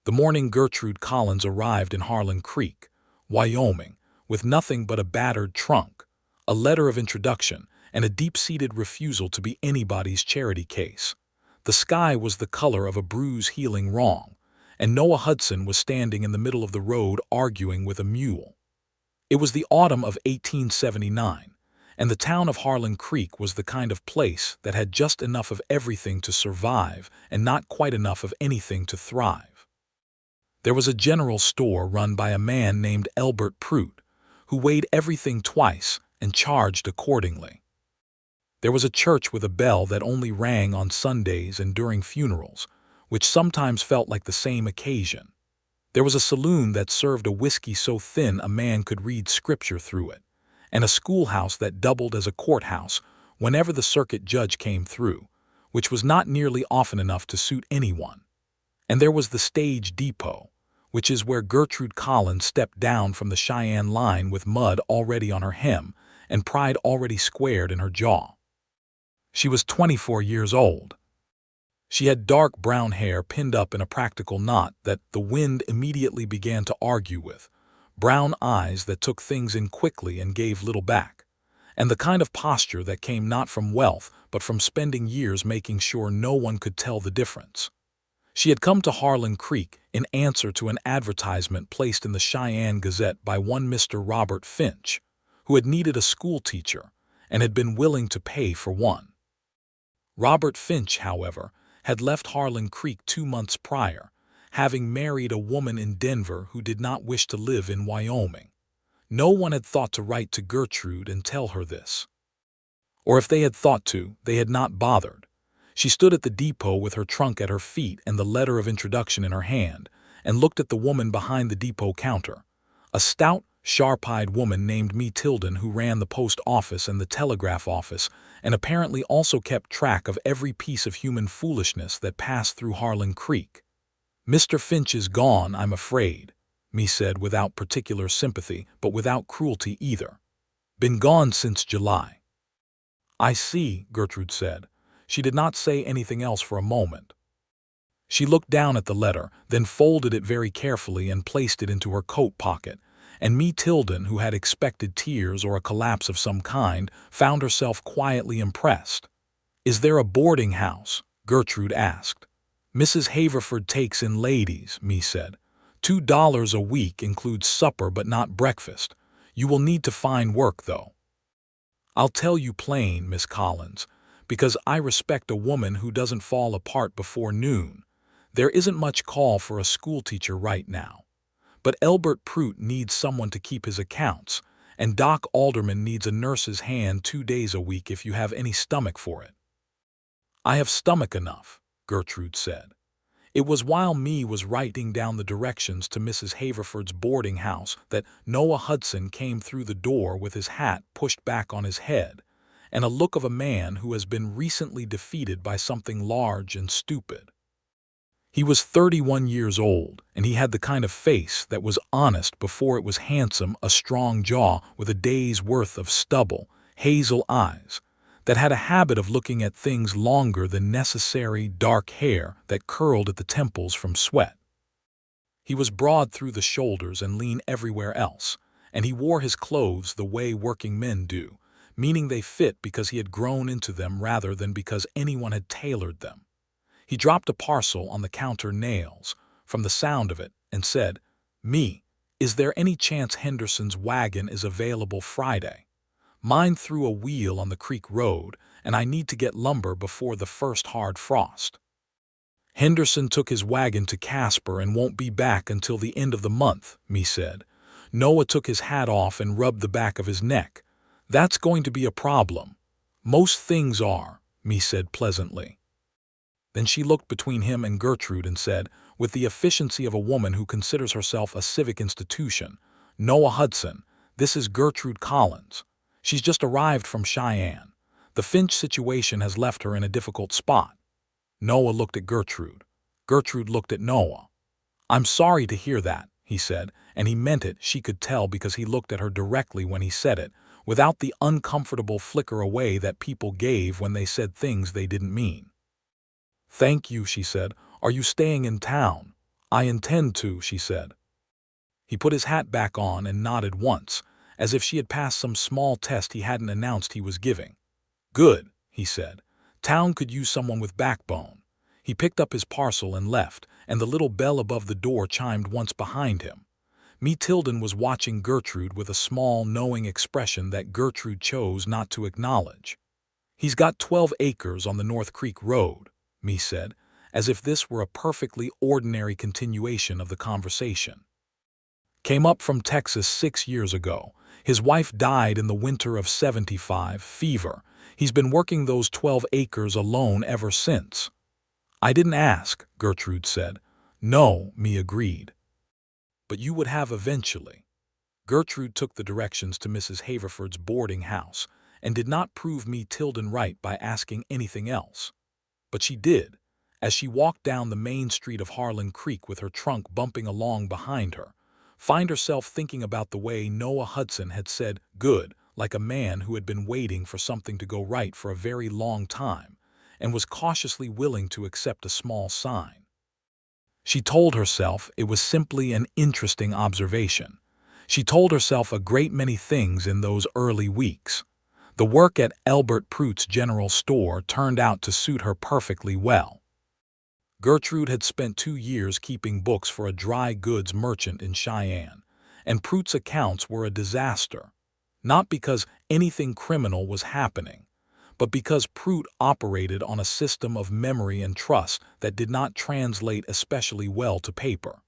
The morning Gertrude Collins arrived in Harlan Creek, Wyoming, with nothing but a battered trunk, a letter of introduction, and a deep-seated refusal to be anybody's charity case. The sky was the color of a bruise healing wrong, and Noah Hudson was standing in the middle of the road arguing with a mule. It was the autumn of 1879, and the town of Harlan Creek was the kind of place that had just enough of everything to survive and not quite enough of anything to thrive. There was a general store run by a man named Albert Prout, who weighed everything twice and charged accordingly. There was a church with a bell that only rang on Sundays and during funerals, which sometimes felt like the same occasion. There was a saloon that served a whiskey so thin a man could read scripture through it, and a schoolhouse that doubled as a courthouse whenever the circuit judge came through, which was not nearly often enough to suit anyone. And there was the stage depot, which is where Gertrude Collins stepped down from the Cheyenne line with mud already on her hem and pride already squared in her jaw. She was 24 years old. She had dark brown hair pinned up in a practical knot that the wind immediately began to argue with, brown eyes that took things in quickly and gave little back, and the kind of posture that came not from wealth but from spending years making sure no one could tell the difference. She had come to Harlan Creek in answer to an advertisement placed in the Cheyenne Gazette by one Mr. Robert Finch, who had needed a school teacher and had been willing to pay for one. Robert Finch, however, had left Harlan Creek 2 months prior, having married a woman in Denver who did not wish to live in Wyoming. No one had thought to write to Gertrude and tell her this. Or if they had thought to, they had not bothered. She stood at the depot with her trunk at her feet and the letter of introduction in her hand, and looked at the woman behind the depot counter, a stout, sharp-eyed woman named Mee Tilden who ran the post office and the telegraph office and apparently also kept track of every piece of human foolishness that passed through Harlan Creek. "Mr. Finch is gone, I'm afraid," Mee said without particular sympathy but without cruelty either. "Been gone since July." "I see," Gertrude said. She did not say anything else for a moment. She looked down at the letter, then folded it very carefully and placed it into her coat pocket, and Mee Tilden, who had expected tears or a collapse of some kind, found herself quietly impressed. "Is there a boarding house?" Gertrude asked. "Mrs. Haverford takes in ladies," Mee said. $2 a week includes supper but not breakfast. You will need to find work, though. I'll tell you plain, Miss Collins, because I respect a woman who doesn't fall apart before noon. There isn't much call for a schoolteacher right now. But Albert Prout needs someone to keep his accounts, and Doc Alderman needs a nurse's hand 2 days a week if you have any stomach for it." "I have stomach enough," Gertrude said. It was while Mee was writing down the directions to Mrs. Haverford's boarding house that Noah Hudson came through the door with his hat pushed back on his head, and a look of a man who has been recently defeated by something large and stupid. He was 31 years old, and he had the kind of face that was honest before it was handsome, a strong jaw with a day's worth of stubble, hazel eyes, that had a habit of looking at things longer than necessary, dark hair that curled at the temples from sweat. He was broad through the shoulders and lean everywhere else, and he wore his clothes the way working men do, meaning they fit because he had grown into them rather than because anyone had tailored them. He dropped a parcel on the counter nails, from the sound of it, and said, "Mee, is there any chance Henderson's wagon is available Friday? Mine threw a wheel on the creek road, and I need to get lumber before the first hard frost." "Henderson took his wagon to Casper and won't be back until the end of the month," Mee said. Noah took his hat off and rubbed the back of his neck. "That's going to be a problem." "Most things are," Mee said pleasantly. Then she looked between him and Gertrude and said, with the efficiency of a woman who considers herself a civic institution, "Noah Hudson, this is Gertrude Collins. She's just arrived from Cheyenne. The Finch situation has left her in a difficult spot." Noah looked at Gertrude. Gertrude looked at Noah. "I'm sorry to hear that," he said, and he meant it, she could tell because he looked at her directly when he said it, without the uncomfortable flicker away that people gave when they said things they didn't mean. "Thank you," she said. "Are you staying in town?" "I intend to," she said. He put his hat back on and nodded once, as if she had passed some small test he hadn't announced he was giving. "Good," he said. "Town could use someone with backbone." He picked up his parcel and left, and the little bell above the door chimed once behind him. Me Tilden was watching Gertrude with a small, knowing expression that Gertrude chose not to acknowledge. "He's got 12 acres on the North Creek Road," Me said, as if this were a perfectly ordinary continuation of the conversation. "Came up from Texas 6 years ago. His wife died in the winter of '75, fever. He's been working those 12 acres alone ever since." "I didn't ask," Gertrude said. "No," Me agreed. "But you would have eventually." Gertrude took the directions to Mrs. Haverford's boarding house and did not prove Me Tilden right by asking anything else. But she did, as she walked down the main street of Harlan Creek with her trunk bumping along behind her, find herself thinking about the way Noah Hudson had said "good" like a man who had been waiting for something to go right for a very long time and was cautiously willing to accept a small sign. She told herself it was simply an interesting observation. She told herself a great many things in those early weeks. The work at Elbert Pruitt's general store turned out to suit her perfectly well. Gertrude had spent 2 years keeping books for a dry goods merchant in Cheyenne, and Pruitt's accounts were a disaster. Not because anything criminal was happening, but because Pruitt operated on a system of memory and trust that did not translate especially well to paper.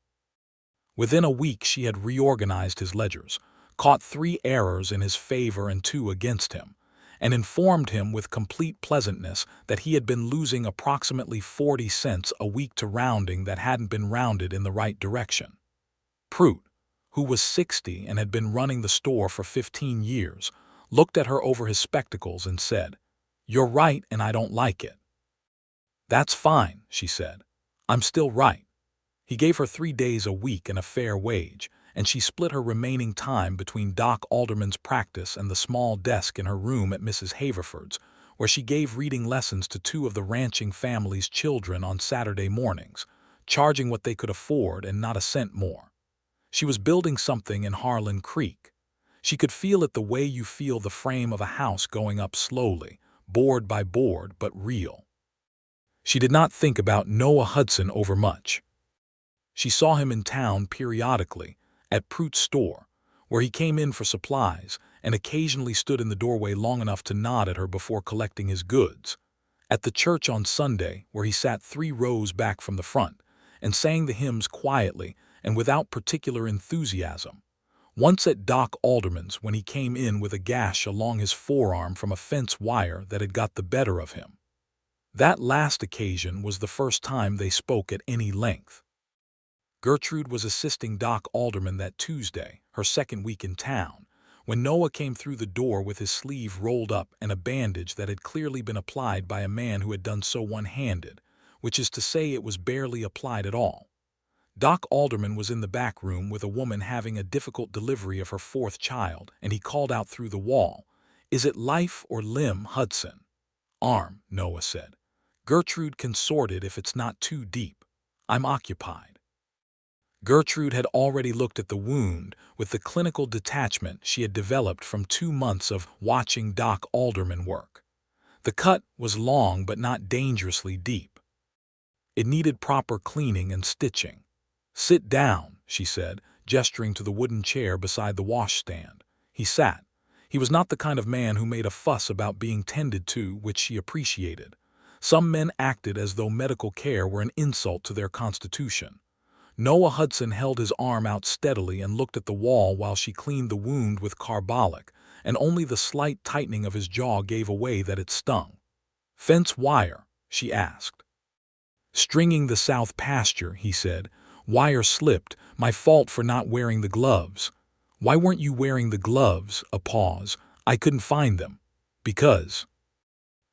Within a week she had reorganized his ledgers, caught 3 errors in his favor and 2 against him, and informed him with complete pleasantness that he had been losing approximately 40 cents a week to rounding that hadn't been rounded in the right direction. Pruitt, who was 60 and had been running the store for 15 years, looked at her over his spectacles and said, "You're right and I don't like it." "That's fine," she said. "I'm still right." He gave her 3 days a week and a fair wage, and she split her remaining time between Doc Alderman's practice and the small desk in her room at Mrs. Haverford's, where she gave reading lessons to 2 of the ranching family's children on Saturday mornings, charging what they could afford and not a cent more. She was building something in Harlan Creek. She could feel it the way you feel the frame of a house going up slowly, board by board, but real. She did not think about Noah Hudson overmuch. She saw him in town periodically, at Pruitt's store, where he came in for supplies and occasionally stood in the doorway long enough to nod at her before collecting his goods. At the church on Sunday, where he sat 3 rows back from the front and sang the hymns quietly and without particular enthusiasm. Once at Doc Alderman's when he came in with a gash along his forearm from a fence wire that had got the better of him. That last occasion was the first time they spoke at any length. Gertrude was assisting Doc Alderman that Tuesday, her second week in town, when Noah came through the door with his sleeve rolled up and a bandage that had clearly been applied by a man who had done so one-handed, which is to say it was barely applied at all. Doc Alderman was in the back room with a woman having a difficult delivery of her 4th child, and he called out through the wall, "Is it life or limb, Hudson?" "Arm," Noah said. Gertrude can sort it if it's not too deep. "I'm occupied." Gertrude had already looked at the wound with the clinical detachment she had developed from 2 months of watching Doc Alderman work. The cut was long but not dangerously deep. It needed proper cleaning and stitching. "Sit down," she said, gesturing to the wooden chair beside the washstand. He sat. He was not the kind of man who made a fuss about being tended to, which she appreciated. Some men acted as though medical care were an insult to their constitution. Noah Hudson held his arm out steadily and looked at the wall while she cleaned the wound with carbolic, and only the slight tightening of his jaw gave away that it stung. "Fence wire?" she asked. "Stringing the south pasture," he said. "Wire slipped. My fault for not wearing the gloves." "Why weren't you wearing the gloves?" A pause. "I couldn't find them." "Because,"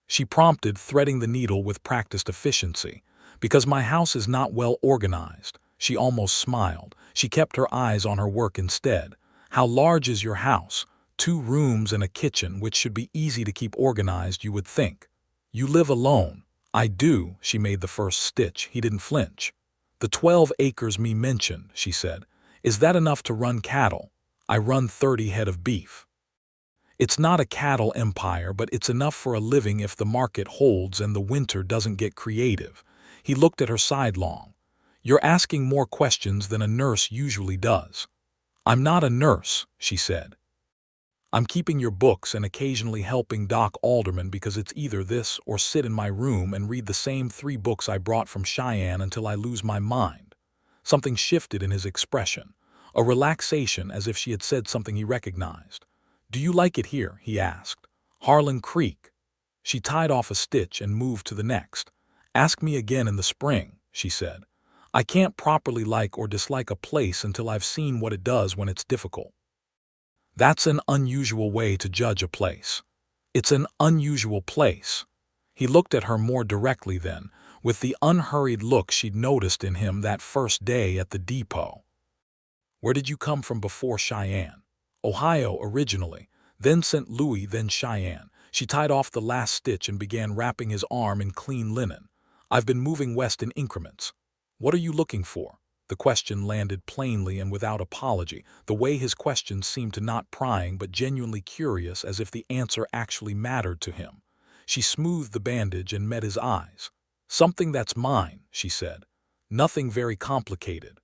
she prompted, threading the needle with practiced efficiency, "because my house is not well organized." She almost smiled. She kept her eyes on her work instead. "How large is your house?" 2 rooms and a kitchen, which should be easy to keep organized, you would think. "You live alone." "I do." She made the first stitch. He didn't flinch. "The 12 acres me mentioned," she said. "Is that enough to run cattle? I run 30 head of beef. It's not a cattle empire, but it's enough for a living if the market holds and the winter doesn't get creative." He looked at her sidelong. "You're asking more questions than a nurse usually does." "I'm not a nurse," she said. "I'm keeping your books and occasionally helping Doc Alderman because it's either this or sit in my room and read the same 3 books I brought from Cheyenne until I lose my mind." Something shifted in his expression, a relaxation as if she had said something he recognized. "Do you like it here?" he asked. "Harlan Creek." She tied off a stitch and moved to the next. "Ask me again in the spring," she said. "I can't properly like or dislike a place until I've seen what it does when it's difficult." "That's an unusual way to judge a place." "It's an unusual place." He looked at her more directly then, with the unhurried look she'd noticed in him that first day at the depot. "Where did you come from before Cheyenne?" "Ohio originally, then St. Louis, then Cheyenne." She tied off the last stitch and began wrapping his arm in clean linen. "I've been moving west in increments." "What are you looking for?" The question landed plainly and without apology, the way his questions seemed to not prying but genuinely curious, as if the answer actually mattered to him. She smoothed the bandage and met his eyes. "Something that's mine," she said. "Nothing very complicated."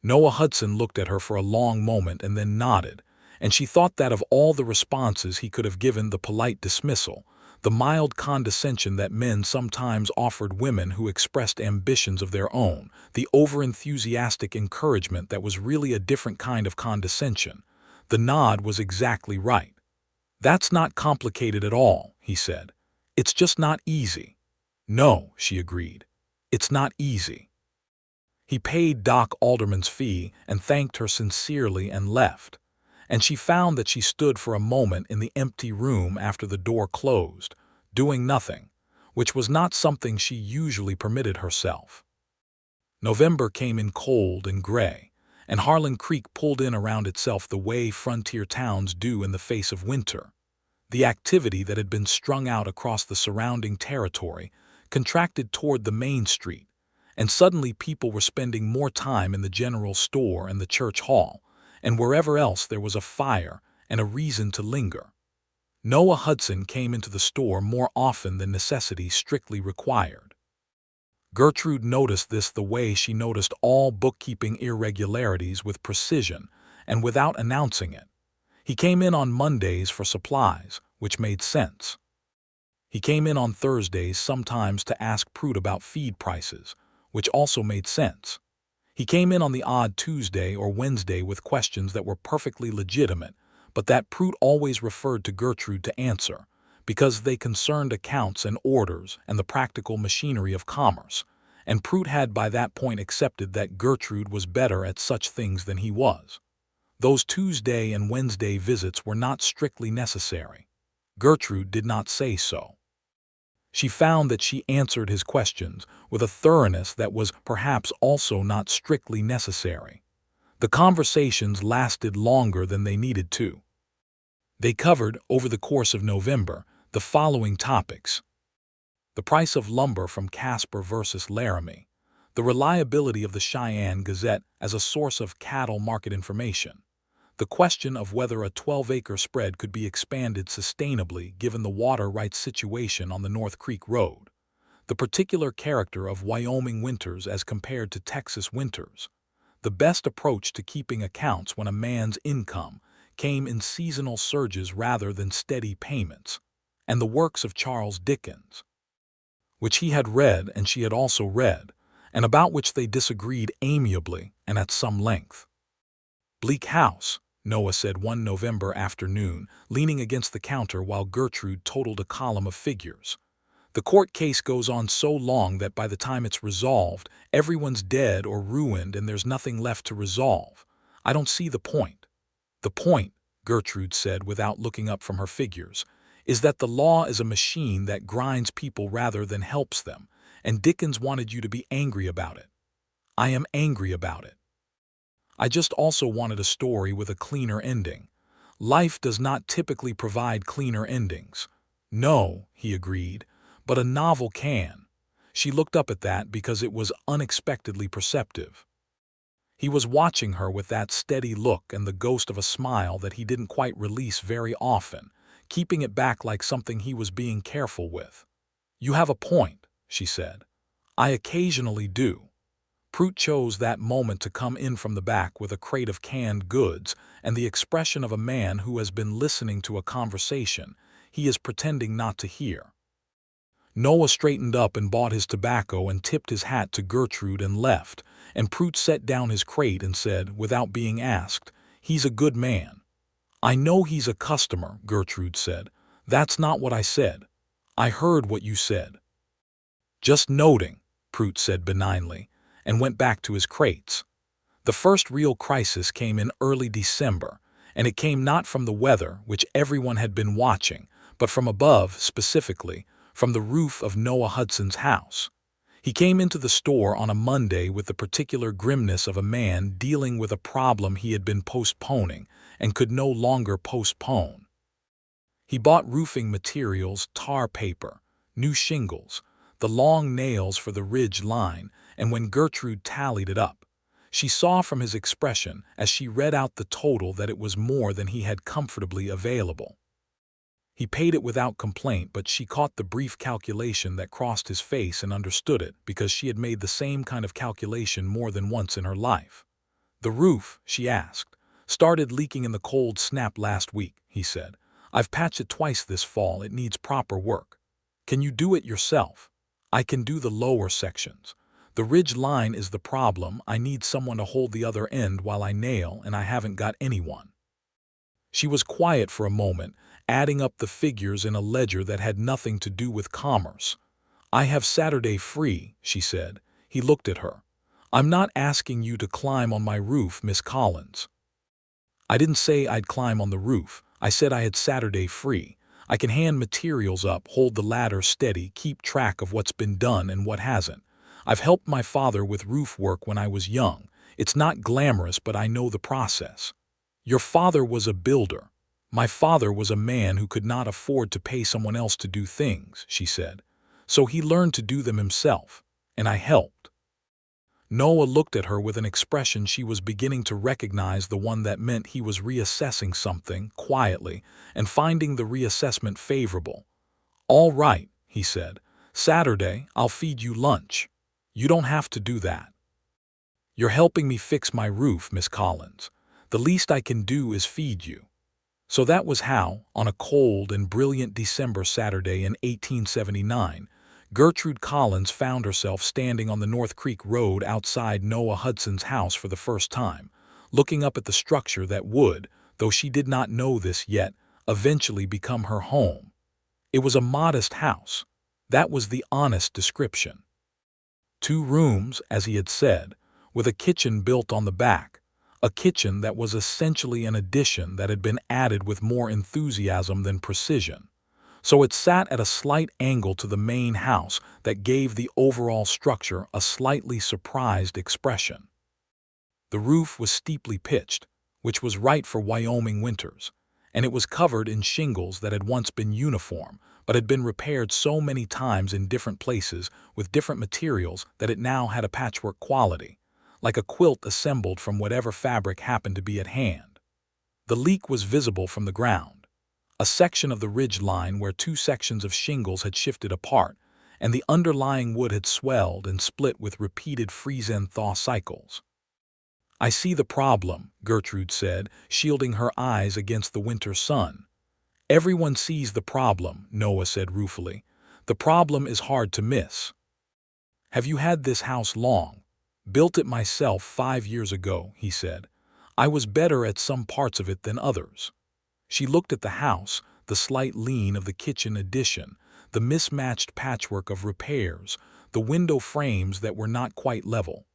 Noah Hudson looked at her for a long moment and then nodded, and she thought that of all the responses he could have given, the polite dismissal, the mild condescension that men sometimes offered women who expressed ambitions of their own, the overenthusiastic encouragement that was really a different kind of condescension, the nod was exactly right. "That's not complicated at all," he said. "It's just not easy." "No," she agreed. "It's not easy." He paid Doc Alderman's fee and thanked her sincerely and left, and she found that she stood for a moment in the empty room after the door closed, doing nothing, which was not something she usually permitted herself. November came in cold and gray, and Harlan Creek pulled in around itself the way frontier towns do in the face of winter. The activity that had been strung out across the surrounding territory contracted toward the main street, and suddenly people were spending more time in the general store and the church hall, and wherever else there was a fire and a reason to linger. Noah Hudson came into the store more often than necessity strictly required. Gertrude noticed this the way she noticed all bookkeeping irregularities, with precision and without announcing it. He came in on Mondays for supplies, which made sense. He came in on Thursdays sometimes to ask Prute about feed prices, which also made sense. He came in on the odd Tuesday or Wednesday with questions that were perfectly legitimate, but that Prute always referred to Gertrude to answer, because they concerned accounts and orders and the practical machinery of commerce, and Prute had by that point accepted that Gertrude was better at such things than he was. Those Tuesday and Wednesday visits were not strictly necessary. Gertrude did not say so. She found that she answered his questions with a thoroughness that was perhaps also not strictly necessary. The conversations lasted longer than they needed to. They covered, over the course of November, the following topics: the price of lumber from Casper versus Laramie, the reliability of the Cheyenne Gazette as a source of cattle market information, the question of whether a 12-acre spread could be expanded sustainably given the water rights situation on the North Creek Road, the particular character of Wyoming winters as compared to Texas winters, the best approach to keeping accounts when a man's income came in seasonal surges rather than steady payments, and the works of Charles Dickens, which he had read and she had also read, and about which they disagreed amiably and at some length. "Bleak House," Noah said one November afternoon, leaning against the counter while Gertrude totaled a column of figures. "The court case goes on so long that by the time it's resolved, everyone's dead or ruined and there's nothing left to resolve. I don't see the point." "The point," Gertrude said without looking up from her figures, "is that the law is a machine that grinds people rather than helps them, and Dickens wanted you to be angry about it." "I am angry about it. I just also wanted a story with a cleaner ending. Life does not typically provide cleaner endings." "No," he agreed, "but a novel can." She looked up at that because it was unexpectedly perceptive. He was watching her with that steady look and the ghost of a smile that he didn't quite release very often, keeping it back like something he was being careful with. "You have a point," she said. "I occasionally do." Prout chose that moment to come in from the back with a crate of canned goods and the expression of a man who has been listening to a conversation he is pretending not to hear. Noah straightened up and bought his tobacco and tipped his hat to Gertrude and left, and Prout set down his crate and said, without being asked, "He's a good man." "I know he's a customer," Gertrude said. "That's not what I said. I heard what you said." "Just noting," Prout said benignly, and went back to his crates. The first real crisis came in early December, and it came not from the weather, which everyone had been watching, but from above, specifically, from the roof of Noah Hudson's house. He came into the store on a Monday with the particular grimness of a man dealing with a problem he had been postponing and could no longer postpone. He bought roofing materials, tar paper, new shingles, the long nails for the ridge line, and when Gertrude tallied it up, she saw from his expression as she read out the total that it was more than he had comfortably available. He paid it without complaint, but she caught the brief calculation that crossed his face and understood it because she had made the same kind of calculation more than once in her life. "The roof," she asked, "started leaking in the cold snap last week," he said. "I've patched it twice this fall. It needs proper work. Can you do it yourself?" "I can do the lower sections. The ridge line is the problem. I need someone to hold the other end while I nail, and I haven't got anyone." She was quiet for a moment, adding up the figures in a ledger that had nothing to do with commerce. "I have Saturday free," she said. He looked at her. "I'm not asking you to climb on my roof, Miss Collins." "I didn't say I'd climb on the roof. I said I had Saturday free. I can hand materials up, hold the ladder steady, keep track of what's been done and what hasn't. I've helped my father with roof work when I was young. It's not glamorous, but I know the process." "Your father was a builder." "My father was a man who could not afford to pay someone else to do things," she said. "So he learned to do them himself, and I helped." Noah looked at her with an expression she was beginning to recognize, the one that meant he was reassessing something, quietly, and finding the reassessment favorable. "All right," he said. "Saturday, I'll feed you lunch. You don't have to do that. You're helping me fix my roof, Miss Collins. The least I can do is feed you." So that was how, on a cold and brilliant December Saturday in 1879, Gertrude Collins found herself standing on the North Creek Road outside Noah Hudson's house for the first time, looking up at the structure that would, though she did not know this yet, eventually become her home. It was a modest house. That was the honest description. 2 rooms, as he had said, with a kitchen built on the back, a kitchen that was essentially an addition that had been added with more enthusiasm than precision. So it sat at a slight angle to the main house that gave the overall structure a slightly surprised expression. The roof was steeply pitched, which was right for Wyoming winters, and it was covered in shingles that had once been uniform, but had been repaired so many times in different places with different materials that it now had a patchwork quality, like a quilt assembled from whatever fabric happened to be at hand. The leak was visible from the ground, a section of the ridge line where 2 sections of shingles had shifted apart, and the underlying wood had swelled and split with repeated freeze-and-thaw cycles. "I see the problem," Gertrude said, shielding her eyes against the winter sun. "Everyone sees the problem," Noah said ruefully. "The problem is hard to miss." "Have you had this house long?" "Built it myself 5 years ago," he said. "I was better at some parts of it than others." She looked at the house, the slight lean of the kitchen addition, the mismatched patchwork of repairs, the window frames that were not quite level.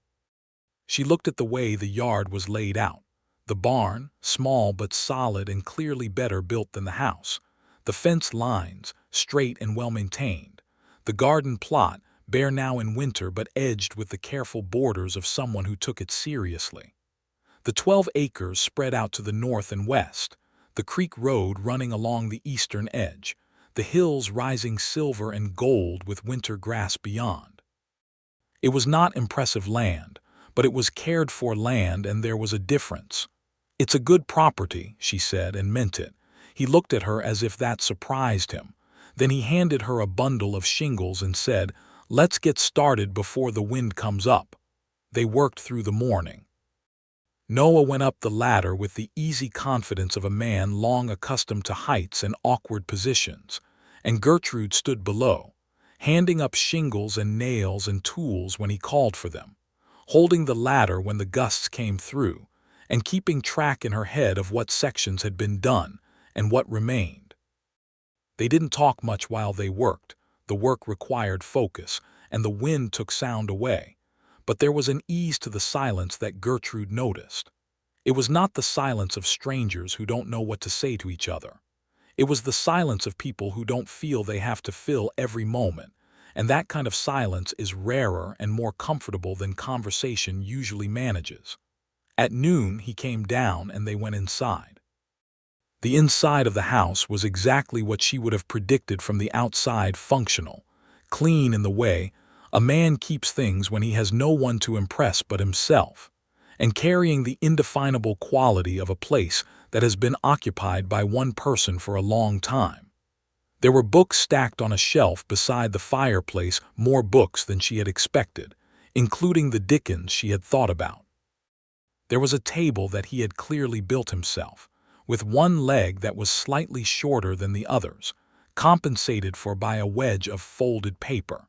She looked at the way the yard was laid out. The barn, small but solid and clearly better built than the house. The fence lines, straight and well-maintained. The garden plot, bare now in winter but edged with the careful borders of someone who took it seriously. The 12 acres spread out to the north and west, the creek road running along the eastern edge, the hills rising silver and gold with winter grass beyond. It was not impressive land, but it was cared-for land, and there was a difference. "It's a good property," she said, and meant it. He looked at her as if that surprised him. Then he handed her a bundle of shingles and said, "Let's get started before the wind comes up." They worked through the morning. Noah went up the ladder with the easy confidence of a man long accustomed to heights and awkward positions, and Gertrude stood below, handing up shingles and nails and tools when he called for them, holding the ladder when the gusts came through, and keeping track in her head of what sections had been done and what remained. They didn't talk much while they worked. The work required focus, and the wind took sound away. But there was an ease to the silence that Gertrude noticed. It was not the silence of strangers who don't know what to say to each other. It was the silence of people who don't feel they have to fill every moment, and that kind of silence is rarer and more comfortable than conversation usually manages. At noon he came down and they went inside. The inside of the house was exactly what she would have predicted from the outside: functional, clean in the way a man keeps things when he has no one to impress but himself, and carrying the indefinable quality of a place that has been occupied by one person for a long time. There were books stacked on a shelf beside the fireplace, more books than she had expected, including the Dickens she had thought about. There was a table that he had clearly built himself, with one leg that was slightly shorter than the others, compensated for by a wedge of folded paper.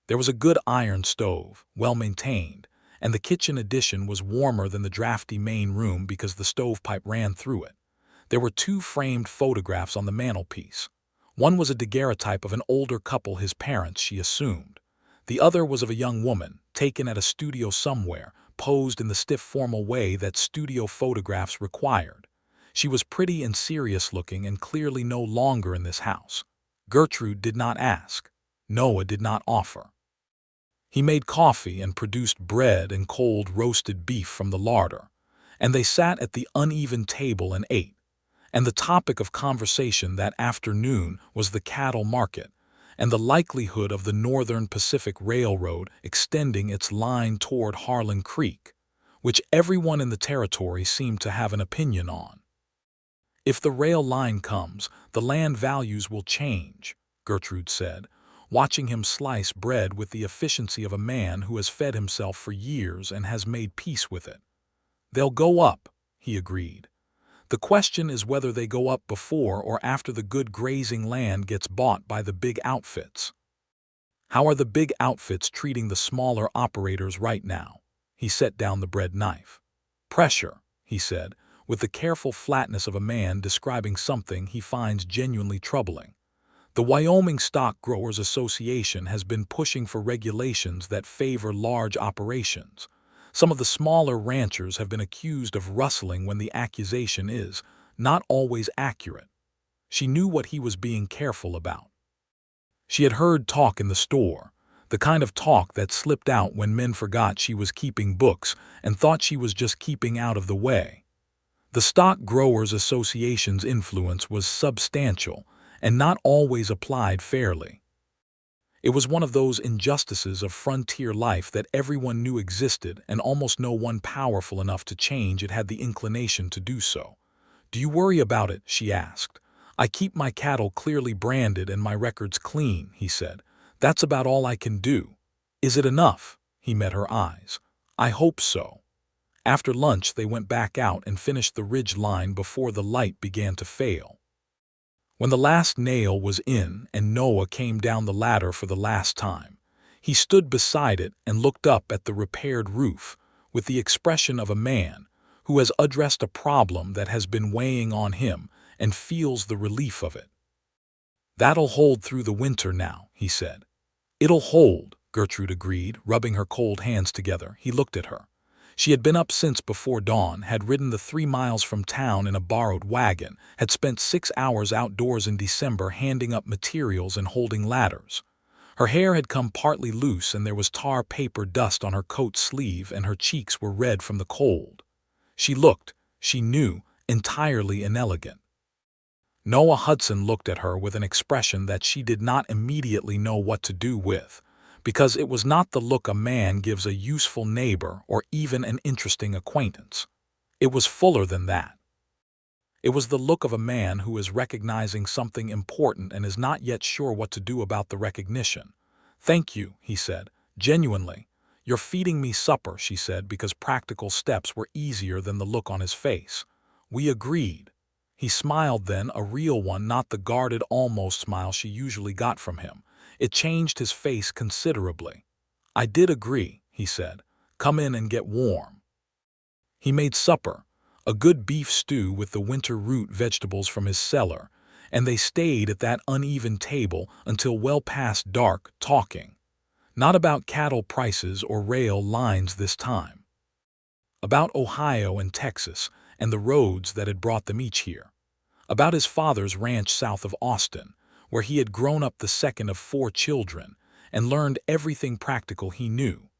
There was a good iron stove, well maintained, and the kitchen addition was warmer than the drafty main room because the stovepipe ran through it. There were 2 framed photographs on the mantelpiece. One was a daguerreotype of an older couple, his parents, she assumed. The other was of a young woman, taken at a studio somewhere, posed in the stiff formal way that studio photographs required. She was pretty and serious-looking and clearly no longer in this house. Gertrude did not ask. Noah did not offer. He made coffee and produced bread and cold roasted beef from the larder, and they sat at the uneven table and ate. And the topic of conversation that afternoon was the cattle market and the likelihood of the Northern Pacific Railroad extending its line toward Harlan Creek, which everyone in the territory seemed to have an opinion on. "If the rail line comes, the land values will change," Gertrude said, watching him slice bread with the efficiency of a man who has fed himself for years and has made peace with it. "They'll go up," he agreed. "The question is whether they go up before or after the good grazing land gets bought by the big outfits." "How are the big outfits treating the smaller operators right now?" He set down the bread knife. "Pressure," he said, with the careful flatness of a man describing something he finds genuinely troubling. "The Wyoming Stock Growers Association has been pushing for regulations that favor large operations. Some of the smaller ranchers have been accused of rustling when the accusation is not always accurate." She knew what he was being careful about. She had heard talk in the store, the kind of talk that slipped out when men forgot she was keeping books and thought she was just keeping out of the way. The Stock Growers Association's influence was substantial and not always applied fairly. It was one of those injustices of frontier life that everyone knew existed and almost no one powerful enough to change it had the inclination to do so. "Do you worry about it?" she asked. "I keep my cattle clearly branded and my records clean," he said. "That's about all I can do." "Is it enough?" He met her eyes. "I hope so." After lunch they went back out and finished the ridge line before the light began to fail. When the last nail was in and Noah came down the ladder for the last time, he stood beside it and looked up at the repaired roof with the expression of a man who has addressed a problem that has been weighing on him and feels the relief of it. "That'll hold through the winter now," he said. "It'll hold," Gertrude agreed, rubbing her cold hands together. He looked at her. She had been up since before dawn, had ridden the 3 miles from town in a borrowed wagon, had spent 6 hours outdoors in December handing up materials and holding ladders. Her hair had come partly loose and there was tar paper dust on her coat sleeve and her cheeks were red from the cold. She looked, she knew, entirely inelegant. Noah Hudson looked at her with an expression that she did not immediately know what to do with. because it was not the look a man gives a useful neighbor or even an interesting acquaintance. It was fuller than that. It was the look of a man who is recognizing something important and is not yet sure what to do about the recognition. "Thank you," he said, genuinely. "You're feeding me supper," she said, because practical steps were easier than the look on his face. We agreed. He smiled then, a real one, not the guarded almost smile she usually got from him. It changed his face considerably. "I did agree," he said. "Come in and get warm." He made supper, a good beef stew with the winter root vegetables from his cellar, and they stayed at that uneven table until well past dark, talking. Not about cattle prices or rail lines this time. About Ohio and Texas and the roads that had brought them each here. About his father's ranch south of Austin, where he had grown up the second of 4 children and learned everything practical he knew.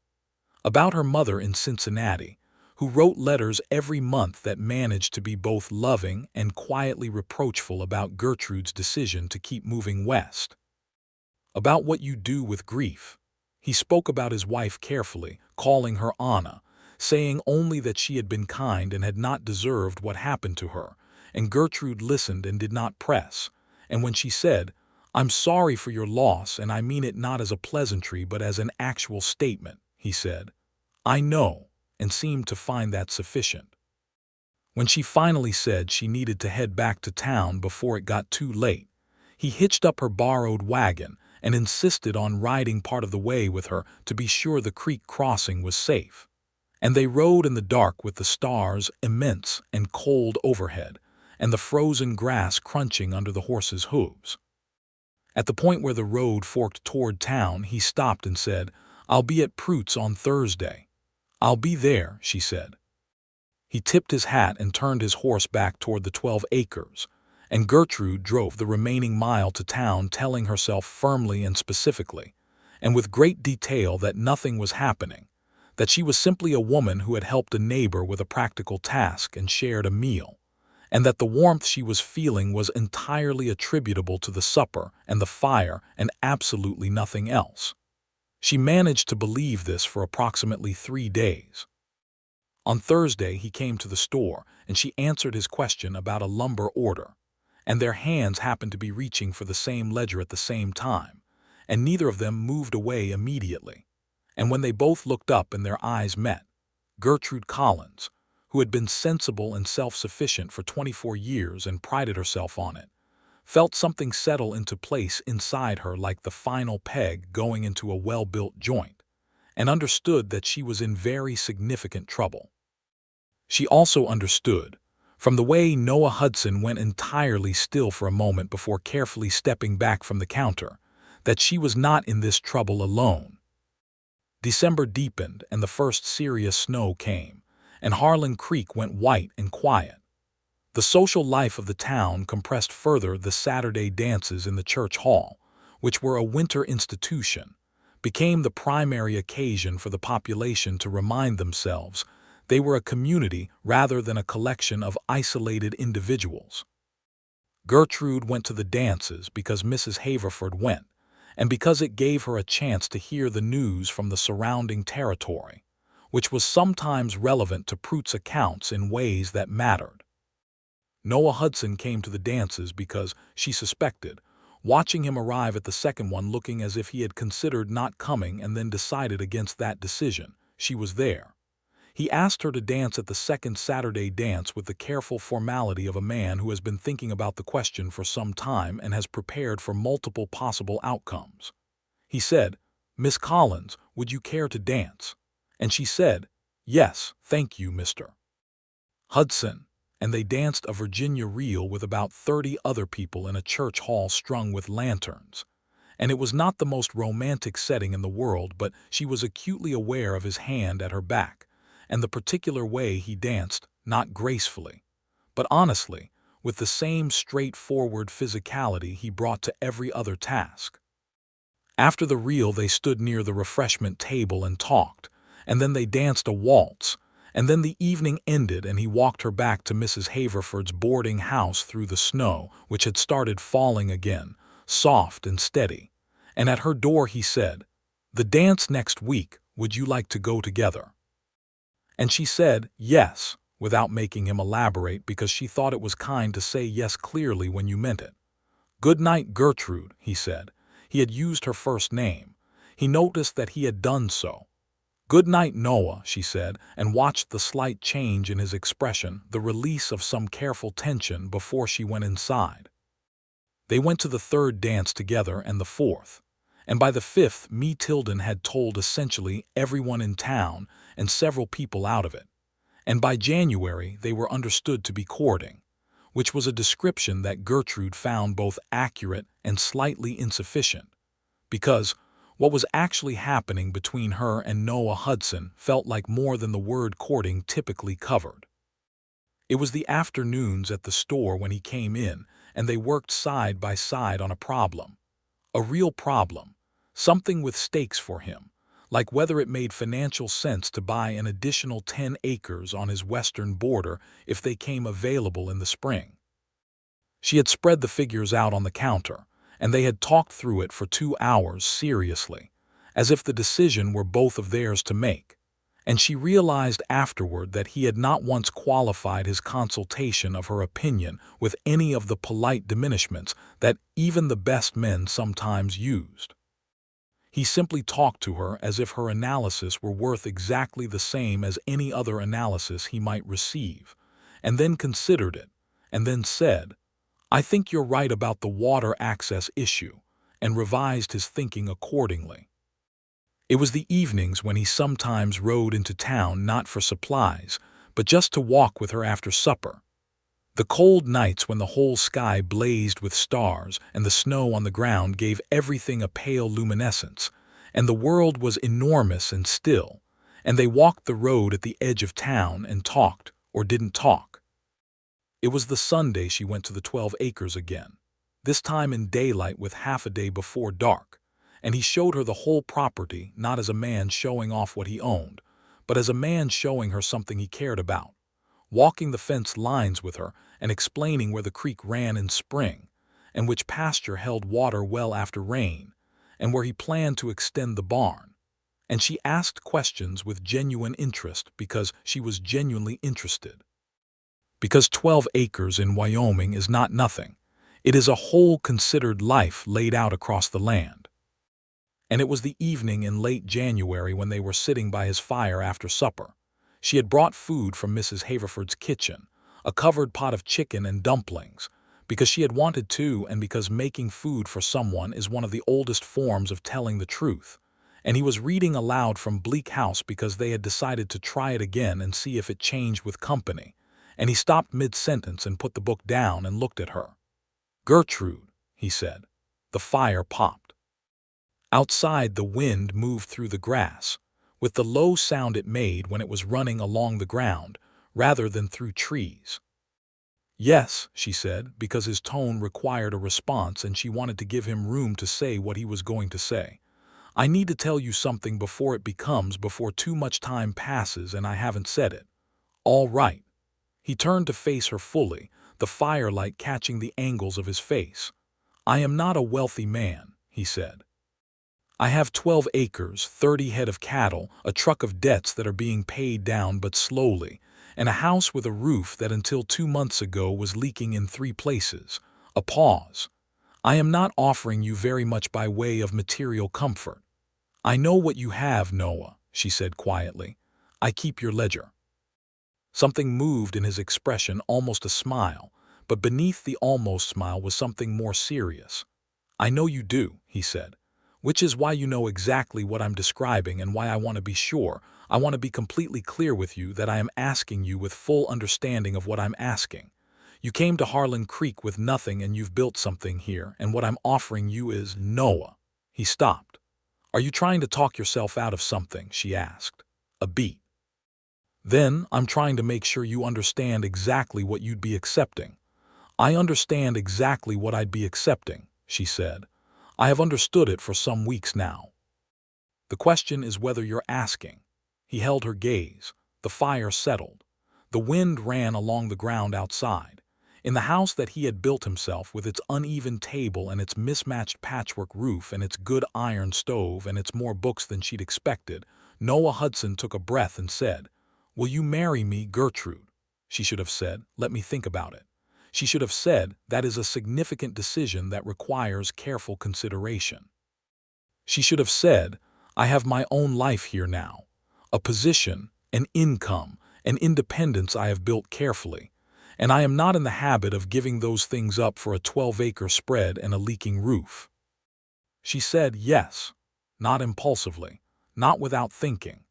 About her mother in Cincinnati, who wrote letters every month that managed to be both loving and quietly reproachful about Gertrude's decision to keep moving west. About what you do with grief. He spoke about his wife carefully, calling her Anna, saying only that she had been kind and had not deserved what happened to her, and Gertrude listened and did not press. And when she said, "I'm sorry for your loss, and I mean it not as a pleasantry but as an actual statement," he said, "I know," and seemed to find that sufficient. When she finally said she needed to head back to town before it got too late, he hitched up her borrowed wagon and insisted on riding part of the way with her to be sure the creek crossing was safe. And they rode in the dark with the stars immense and cold overhead, and the frozen grass crunching under the horses' hooves. At the point where the road forked toward town, he stopped and said, "I'll be at Pruitt's on Thursday." "I'll be there," she said. He tipped his hat and turned his horse back toward the 12 acres, and Gertrude drove the remaining mile to town, telling herself firmly and specifically, and with great detail, that nothing was happening, that she was simply a woman who had helped a neighbor with a practical task and shared a meal, and that the warmth she was feeling was entirely attributable to the supper and the fire and absolutely nothing else. She managed to believe this for approximately 3 days. On Thursday he came to the store, and she answered his question about a lumber order, and their hands happened to be reaching for the same ledger at the same time, and neither of them moved away immediately. And when they both looked up and their eyes met, Gertrude Collins, who had been sensible and self-sufficient for 24 years and prided herself on it, felt something settle into place inside her like the final peg going into a well-built joint, and understood that she was in very significant trouble. She also understood, from the way Noah Hudson went entirely still for a moment before carefully stepping back from the counter, that she was not in this trouble alone. December deepened and the first serious snow came, and Harlan Creek went white and quiet. The social life of the town compressed further. The Saturday dances in the church hall, which were a winter institution, became the primary occasion for the population to remind themselves they were a community rather than a collection of isolated individuals. Gertrude went to the dances because Mrs. Haverford went, and because it gave her a chance to hear the news from the surrounding territory, which was sometimes relevant to Pruitt's accounts in ways that mattered. Noah Hudson came to the dances because, she suspected, watching him arrive at the second one looking as if he had considered not coming and then decided against that decision, she was there. He asked her to dance at the second Saturday dance with the careful formality of a man who has been thinking about the question for some time and has prepared for multiple possible outcomes. He said, "Miss Collins, would you care to dance?" And she said, "Yes, thank you, Mr. Hudson." And they danced a Virginia reel with about 30 other people in a church hall strung with lanterns. And it was not the most romantic setting in the world, but she was acutely aware of his hand at her back, and the particular way he danced, not gracefully, but honestly, with the same straightforward physicality he brought to every other task. After the reel they stood near the refreshment table and talked, and then they danced a waltz, and then the evening ended and he walked her back to Mrs. Haverford's boarding house through the snow, which had started falling again, soft and steady, and at her door he said, "The dance next week, would you like to go together?" And she said yes, without making him elaborate because she thought it was kind to say yes clearly when you meant it. "Good night, Gertrude," he said. He had used her first name. He noticed that he had done so. "Good night, Noah," she said, and watched the slight change in his expression, the release of some careful tension before she went inside. They went to the third dance together and the fourth. And by the fifth, Tilden had told essentially everyone in town and several people out of it. And by January, they were understood to be courting, which was a description that Gertrude found both accurate and slightly insufficient, because what was actually happening between her and Noah Hudson felt like more than the word courting typically covered. It was the afternoons at the store when he came in, and they worked side by side on a problem. A real problem, something with stakes for him, like whether it made financial sense to buy an additional 10 acres on his western border if they came available in the spring. She had spread the figures out on the counter, and they had talked through it for 2 hours seriously, as if the decision were both of theirs to make. And she realized afterward that he had not once qualified his consultation of her opinion with any of the polite diminishments that even the best men sometimes used. He simply talked to her as if her analysis were worth exactly the same as any other analysis he might receive, and then considered it, and then said, "I think you're right about the water access issue," and revised his thinking accordingly. It was the evenings when he sometimes rode into town not for supplies, but just to walk with her after supper. The cold nights when the whole sky blazed with stars and the snow on the ground gave everything a pale luminescence, and the world was enormous and still, and they walked the road at the edge of town and talked or didn't talk. It was the Sunday she went to the 12 acres again, this time in daylight with half a day before dark, and he showed her the whole property not as a man showing off what he owned, but as a man showing her something he cared about, walking the fence lines with her and explaining where the creek ran in spring, and which pasture held water well after rain, and where he planned to extend the barn. And she asked questions with genuine interest because she was genuinely interested. Because 12 acres in Wyoming is not nothing. It is a whole considered life laid out across the land. And it was the evening in late January when they were sitting by his fire after supper. She had brought food from Mrs. Haverford's kitchen, a covered pot of chicken and dumplings, because she had wanted to and because making food for someone is one of the oldest forms of telling the truth. And he was reading aloud from Bleak House because they had decided to try it again and see if it changed with company. And he stopped mid-sentence and put the book down and looked at her. "Gertrude," he said. The fire popped. Outside, the wind moved through the grass, with the low sound it made when it was running along the ground, rather than through trees. "Yes," she said, because his tone required a response and she wanted to give him room to say what he was going to say. "I need to tell you something before too much time passes and I haven't said it." "All right." He turned to face her fully, the firelight catching the angles of his face. "I am not a wealthy man," he said. "I have 12 acres, 30 head of cattle, a truck of debts that are being paid down but slowly, and a house with a roof that until 2 months ago was leaking in 3 places." A pause. "I am not offering you very much by way of material comfort." "I know what you have, Noah," she said quietly. "I keep your ledger." Something moved in his expression, almost a smile, but beneath the almost smile was something more serious. "I know you do," he said, "which is why you know exactly what I'm describing and why I want to be sure, I want to be completely clear with you that I am asking you with full understanding of what I'm asking. You came to Harlan Creek with nothing and you've built something here, and what I'm offering you is Noah." He stopped. "Are you trying to talk yourself out of something?" she asked. A beat. "Then I'm trying to make sure you understand exactly what you'd be accepting." "I understand exactly what I'd be accepting," she said. "I have understood it for some weeks now. The question is whether you're asking." He held her gaze. The fire settled. The wind ran along the ground outside. In the house that he had built himself, with its uneven table and its mismatched patchwork roof and its good iron stove and its more books than she'd expected, Noah Hudson took a breath and said, "Will you marry me, Gertrude?" She should have said, "Let me think about it." She should have said, "That is a significant decision that requires careful consideration." She should have said, "I have my own life here now, a position, an income, an independence I have built carefully, and I am not in the habit of giving those things up for a 12-acre spread and a leaking roof." She said yes, not impulsively, not without thinking.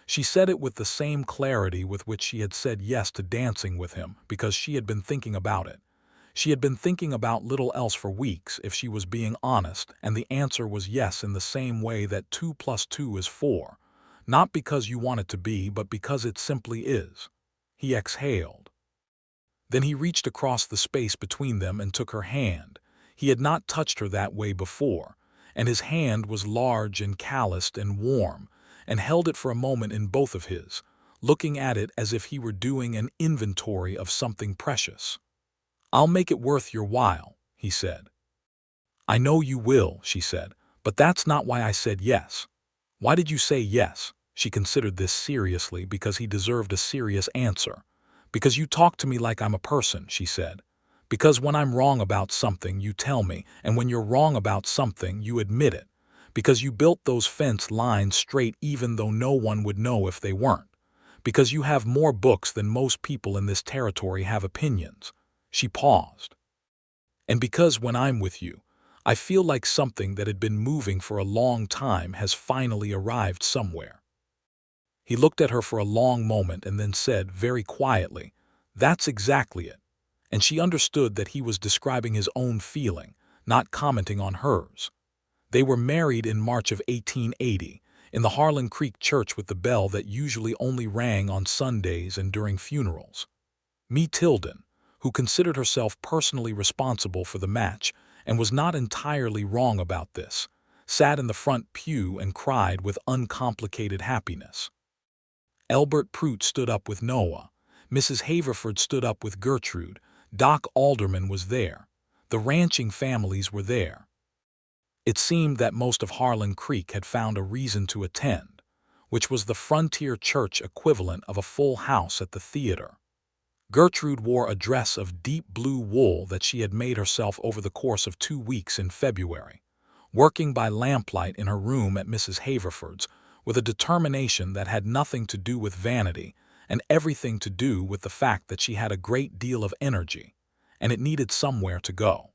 She said it with the same clarity with which she had said yes to dancing with him, because she had been thinking about it. She had been thinking about little else for weeks, if she was being honest, and the answer was yes, in the same way that 2 plus 2 is 4. Not because you want it to be, but because it simply is. He exhaled. Then he reached across the space between them and took her hand. He had not touched her that way before, and his hand was large and calloused and warm, and held it for a moment in both of his, looking at it as if he were doing an inventory of something precious. "I'll make it worth your while," he said. "I know you will," she said, "but that's not why I said yes." "Why did you say yes?" She considered this seriously, because he deserved a serious answer. "Because you talk to me like I'm a person," she said. "Because when I'm wrong about something, you tell me, and when you're wrong about something, you admit it. Because you built those fence lines straight even though no one would know if they weren't. Because you have more books than most people in this territory have opinions." She paused. "And because when I'm with you, I feel like something that had been moving for a long time has finally arrived somewhere." He looked at her for a long moment and then said very quietly, "That's exactly it." And she understood that he was describing his own feeling, not commenting on hers. They were married in March of 1880, in the Harlan Creek church with the bell that usually only rang on Sundays and during funerals. Mee Tilden, who considered herself personally responsible for the match and was not entirely wrong about this, sat in the front pew and cried with uncomplicated happiness. Elbert Prout stood up with Noah. Mrs. Haverford stood up with Gertrude. Doc Alderman was there. The ranching families were there. It seemed that most of Harlan Creek had found a reason to attend, which was the frontier church equivalent of a full house at the theater. Gertrude wore a dress of deep blue wool that she had made herself over the course of 2 weeks in February, working by lamplight in her room at Mrs. Haverford's, with a determination that had nothing to do with vanity and everything to do with the fact that she had a great deal of energy, and it needed somewhere to go.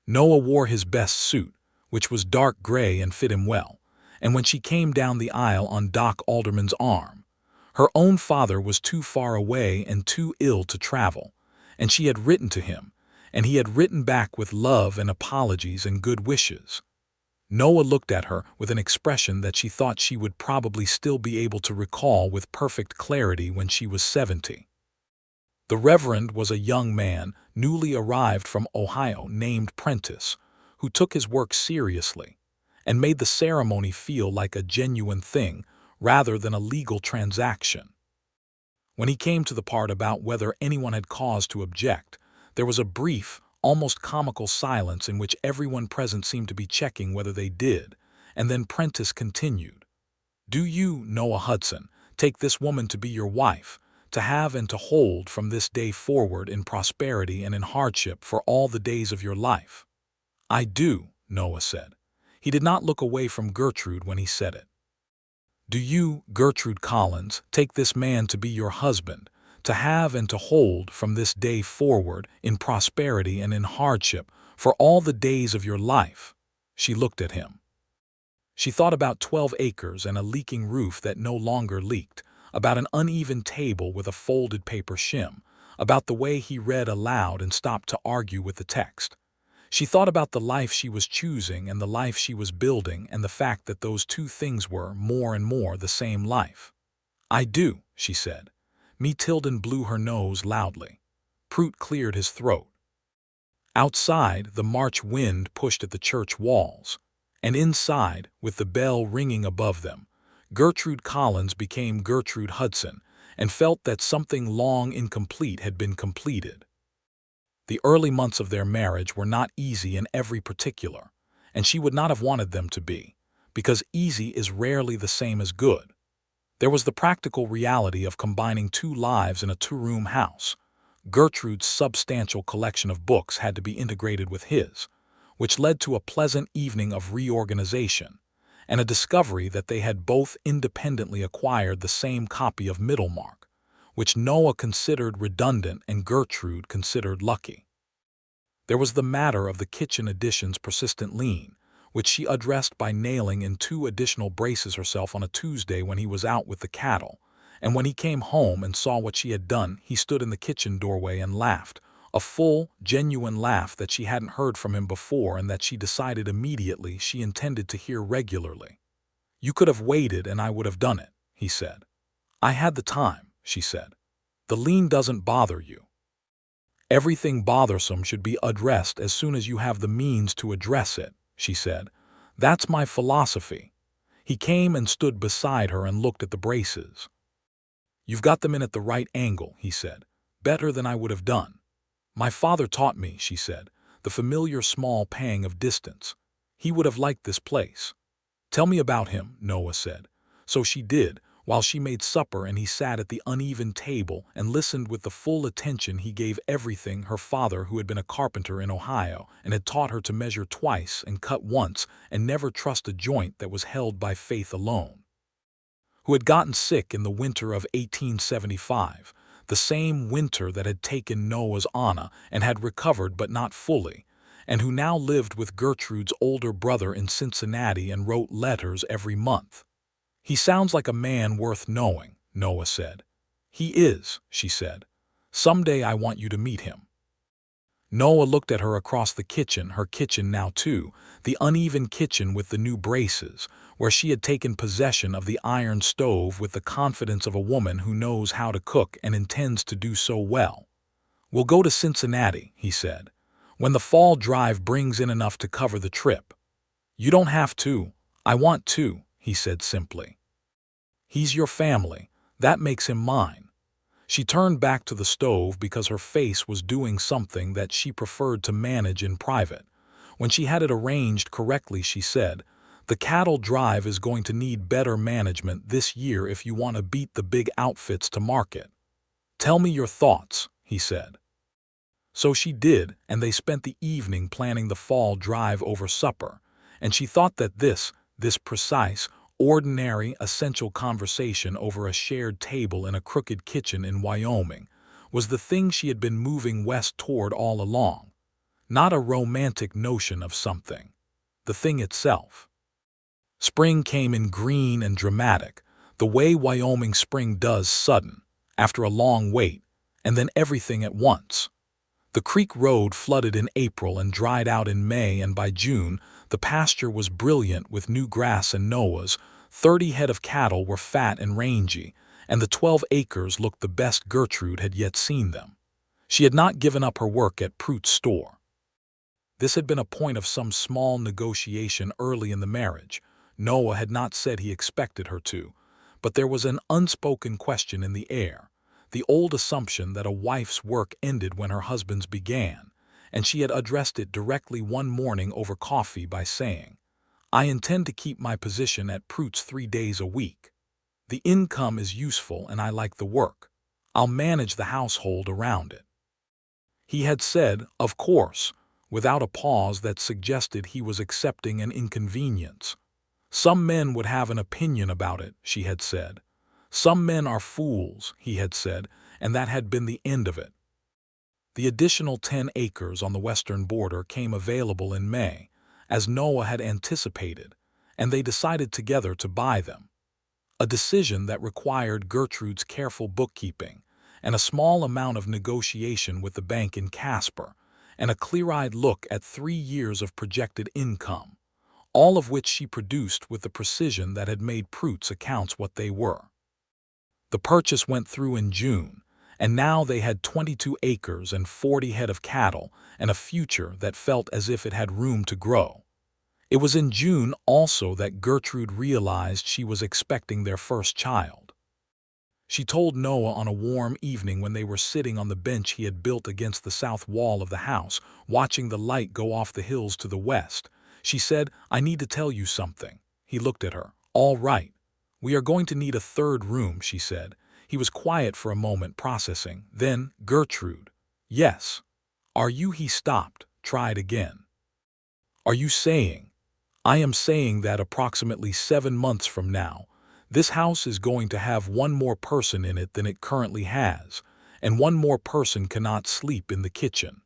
Noah wore his best suit, which was dark gray and fit him well, and when she came down the aisle on Doc Alderman's arm, her own father was too far away and too ill to travel, and she had written to him, and he had written back with love and apologies and good wishes. Noah looked at her with an expression that she thought she would probably still be able to recall with perfect clarity when she was 70. The Reverend was a young man, newly arrived from Ohio, named Prentice, who took his work seriously and made the ceremony feel like a genuine thing rather than a legal transaction. When he came to the part about whether anyone had cause to object, there was a brief, almost comical silence in which everyone present seemed to be checking whether they did, and then Prentice continued, "Do you, Noah Hudson, take this woman to be your wife, to have and to hold from this day forward in prosperity and in hardship for all the days of your life?" "I do," Noah said. He did not look away from Gertrude when he said it. "Do you, Gertrude Collins, take this man to be your husband, to have and to hold from this day forward in prosperity and in hardship for all the days of your life?" She looked at him. She thought about 12 acres and a leaking roof that no longer leaked, about an uneven table with a folded paper shim, about the way he read aloud and stopped to argue with the text. She thought about the life she was choosing and the life she was building and the fact that those two things were, more and more, the same life. "I do," she said. Mee Tilden blew her nose loudly. Prout cleared his throat. Outside, the March wind pushed at the church walls, and inside, with the bell ringing above them, Gertrude Collins became Gertrude Hudson and felt that something long incomplete had been completed. The early months of their marriage were not easy in every particular, and she would not have wanted them to be, because easy is rarely the same as good. There was the practical reality of combining two lives in a two-room house. Gertrude's substantial collection of books had to be integrated with his, which led to a pleasant evening of reorganization, and a discovery that they had both independently acquired the same copy of Middlemark, which Noah considered redundant and Gertrude considered lucky. There was the matter of the kitchen addition's persistent lean, which she addressed by nailing in 2 additional braces herself on a Tuesday when he was out with the cattle, and when he came home and saw what she had done, he stood in the kitchen doorway and laughed, a full, genuine laugh that she hadn't heard from him before and that she decided immediately she intended to hear regularly. "You could have waited and I would have done it," he said. "I had the time," she said. "The lean doesn't bother you." "Everything bothersome should be addressed as soon as you have the means to address it," she said. "That's my philosophy." He came and stood beside her and looked at the braces. "You've got them in at the right angle," he said. "Better than I would have done." "My father taught me," she said, the familiar small pang of distance. "He would have liked this place." "Tell me about him," Noah said. So she did, while she made supper and he sat at the uneven table and listened with the full attention he gave everything her father, who had been a carpenter in Ohio and had taught her to measure twice and cut once and never trust a joint that was held by faith alone, who had gotten sick in the winter of 1875, the same winter that had taken Noah's Anna and had recovered but not fully, and who now lived with Gertrude's older brother in Cincinnati and wrote letters every month. "He sounds like a man worth knowing," Noah said. "He is," she said. "Someday I want you to meet him." Noah looked at her across the kitchen, her kitchen now too, the uneven kitchen with the new braces, where she had taken possession of the iron stove with the confidence of a woman who knows how to cook and intends to do so well. "We'll go to Cincinnati," he said, "when the fall drive brings in enough to cover the trip." "You don't have to. I want to," he said simply. "He's your family. That makes him mine." She turned back to the stove because her face was doing something that she preferred to manage in private. When she had it arranged correctly, she said, "The cattle drive is going to need better management this year if you want to beat the big outfits to market." "Tell me your thoughts," he said. So she did, and they spent the evening planning the fall drive over supper, and she thought that this precise, ordinary, essential conversation over a shared table in a crooked kitchen in Wyoming was the thing she had been moving west toward all along. Not a romantic notion of something. The thing itself. Spring came in green and dramatic, the way Wyoming spring does, sudden, after a long wait, and then everything at once. The creek road flooded in April and dried out in May, and by June the pasture was brilliant with new grass, and Noah's 30 head of cattle were fat and rangy, and the 12 acres looked the best Gertrude had yet seen them. She had not given up her work at Pruett's store. This had been a point of some small negotiation early in the marriage. Noah had not said he expected her to, but there was an unspoken question in the air, the old assumption that a wife's work ended when her husband's began, and she had addressed it directly one morning over coffee by saying, "I intend to keep my position at Pruett's 3 days a week. The income is useful and I like the work. I'll manage the household around it." He had said, "Of course," without a pause that suggested he was accepting an inconvenience. "Some men would have an opinion about it," she had said. "Some men are fools," he had said, and that had been the end of it. The additional 10 acres on the western border came available in May, as Noah had anticipated, and they decided together to buy them. A decision that required Gertrude's careful bookkeeping and a small amount of negotiation with the bank in Casper, and a clear-eyed look at 3 years of projected income, all of which she produced with the precision that had made Pruett's accounts what they were. The purchase went through in June, and now they had 22 acres and 40 head of cattle and a future that felt as if it had room to grow. It was in June also that Gertrude realized she was expecting their first child. She told Noah on a warm evening when they were sitting on the bench he had built against the south wall of the house, watching the light go off the hills to the west. She said, "I need to tell you something." He looked at her. "All right. We are going to need a third room," she said. He was quiet for a moment, processing. Then, "Gertrude." "Yes." "Are you—" He stopped, tried again. "Are you saying—" "I am saying that approximately 7 months from now, this house is going to have one more person in it than it currently has, and one more person cannot sleep in the kitchen."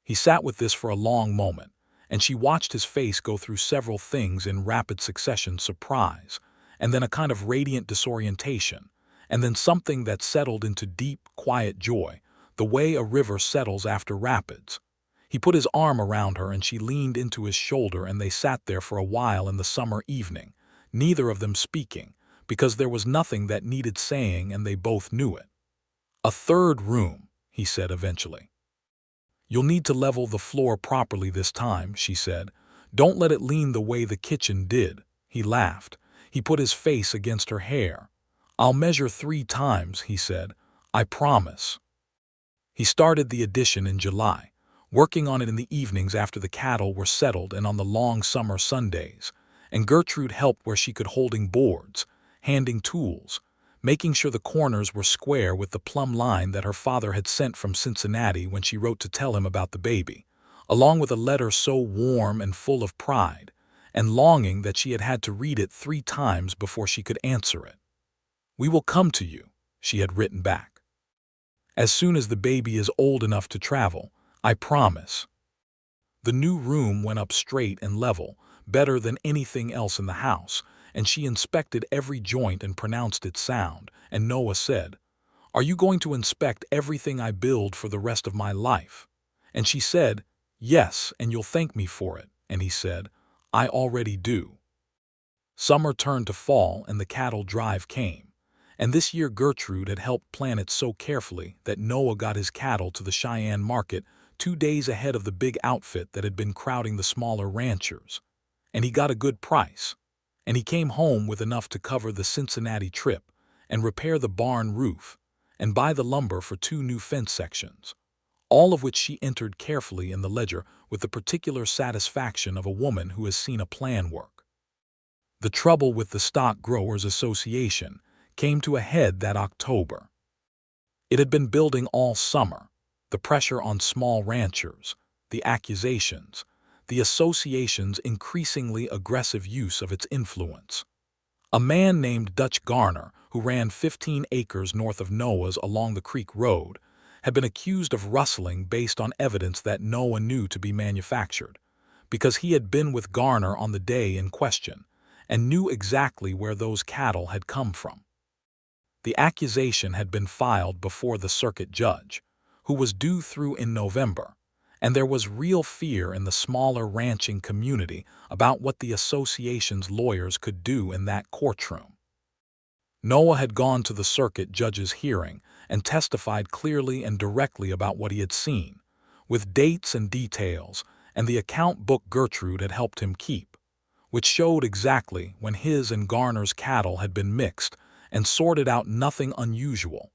He sat with this for a long moment, and she watched his face go through several things in rapid succession: surprise, and then a kind of radiant disorientation, and then something that settled into deep, quiet joy, the way a river settles after rapids. He put his arm around her and she leaned into his shoulder, and they sat there for a while in the summer evening, neither of them speaking, because there was nothing that needed saying and they both knew it. "A third room," he said eventually. "You'll need to level the floor properly this time," she said. "Don't let it lean the way the kitchen did." He laughed. He put his face against her hair. "I'll measure 3 times," he said. "I promise." He started the addition in July, working on it in the evenings after the cattle were settled and on the long summer Sundays, and Gertrude helped where she could, holding boards, handing tools, making sure the corners were square with the plumb line that her father had sent from Cincinnati when she wrote to tell him about the baby, along with a letter so warm and full of pride and longing that she had had to read it 3 times before she could answer it. "We will come to you," she had written back, "as soon as the baby is old enough to travel. I promise." The new room went up straight and level, better than anything else in the house, and she inspected every joint and pronounced it sound, and Noah said, "Are you going to inspect everything I build for the rest of my life?" And she said, "Yes, and you'll thank me for it." And he said, "I already do." Summer turned to fall and the cattle drive came, and this year Gertrude had helped plan it so carefully that Noah got his cattle to the Cheyenne market 2 days ahead of the big outfit that had been crowding the smaller ranchers. And he got a good price, and he came home with enough to cover the Cincinnati trip and repair the barn roof and buy the lumber for 2 new fence sections, all of which she entered carefully in the ledger with the particular satisfaction of a woman who has seen a plan work. The trouble with the Stock Growers Association came to a head that October. It had been building all summer, the pressure on small ranchers, the accusations, the association's increasingly aggressive use of its influence. A man named Dutch Garner, who ran 15 acres north of Noah's along the Creek Road, had been accused of rustling based on evidence that Noah knew to be manufactured, because he had been with Garner on the day in question and knew exactly where those cattle had come from. The accusation had been filed before the circuit judge, who was due through in November, and there was real fear in the smaller ranching community about what the association's lawyers could do in that courtroom. Noah had gone to the circuit judge's hearing and testified clearly and directly about what he had seen, with dates and details, and the account book Gertrude had helped him keep, which showed exactly when his and Garner's cattle had been mixed and sorted out. Nothing unusual,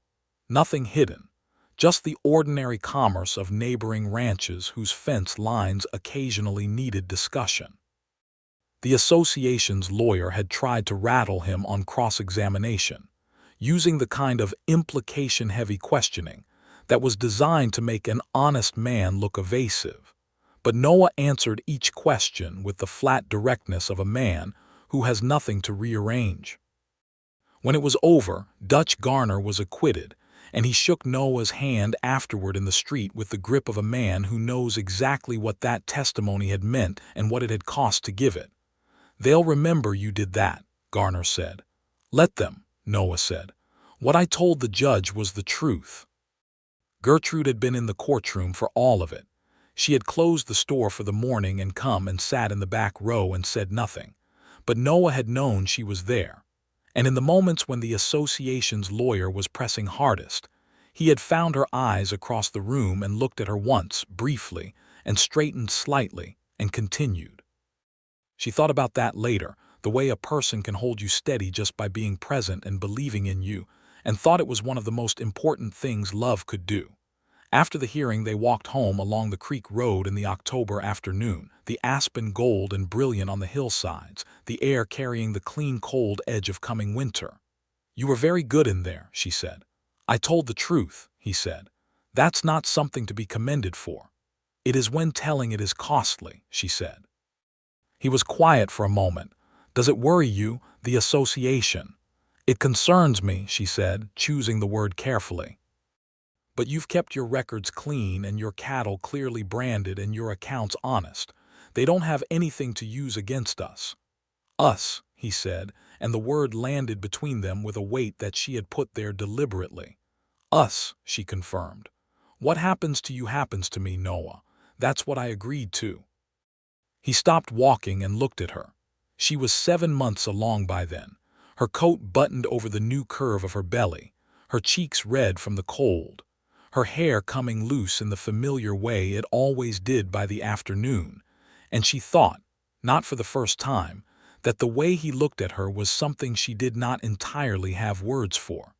nothing hidden, just the ordinary commerce of neighboring ranches whose fence lines occasionally needed discussion. The association's lawyer had tried to rattle him on cross-examination, using the kind of implication-heavy questioning that was designed to make an honest man look evasive. But Noah answered each question with the flat directness of a man who has nothing to rearrange. When it was over, Dutch Garner was acquitted, and he shook Noah's hand afterward in the street with the grip of a man who knows exactly what that testimony had meant and what it had cost to give it. "They'll remember you did that," Garner said. "Let them," Noah said. "What I told the judge was the truth." Gertrude had been in the courtroom for all of it. She had closed the store for the morning and come and sat in the back row and said nothing. But Noah had known she was there, and in the moments when the association's lawyer was pressing hardest, he had found her eyes across the room and looked at her once, briefly, and straightened slightly, and continued. She thought about that later, the way a person can hold you steady just by being present and believing in you, and thought it was one of the most important things love could do. After the hearing, they walked home along the creek road in the October afternoon, the aspen gold and brilliant on the hillsides, the air carrying the clean cold edge of coming winter. "You were very good in there," she said. "I told the truth," he said. "That's not something to be commended for." "It is when telling it is costly," she said. He was quiet for a moment. "Does it worry you, the association?" "It concerns me," she said, choosing the word carefully. "But you've kept your records clean and your cattle clearly branded and your accounts honest. They don't have anything to use against us." "Us," he said, and the word landed between them with a weight that she had put there deliberately. "Us," she confirmed. "What happens to you happens to me, Noah. That's what I agreed to." He stopped walking and looked at her. She was 7 months along by then, her coat buttoned over the new curve of her belly, her cheeks red from the cold, her hair coming loose in the familiar way it always did by the afternoon, and she thought, not for the first time, that the way he looked at her was something she did not entirely have words for.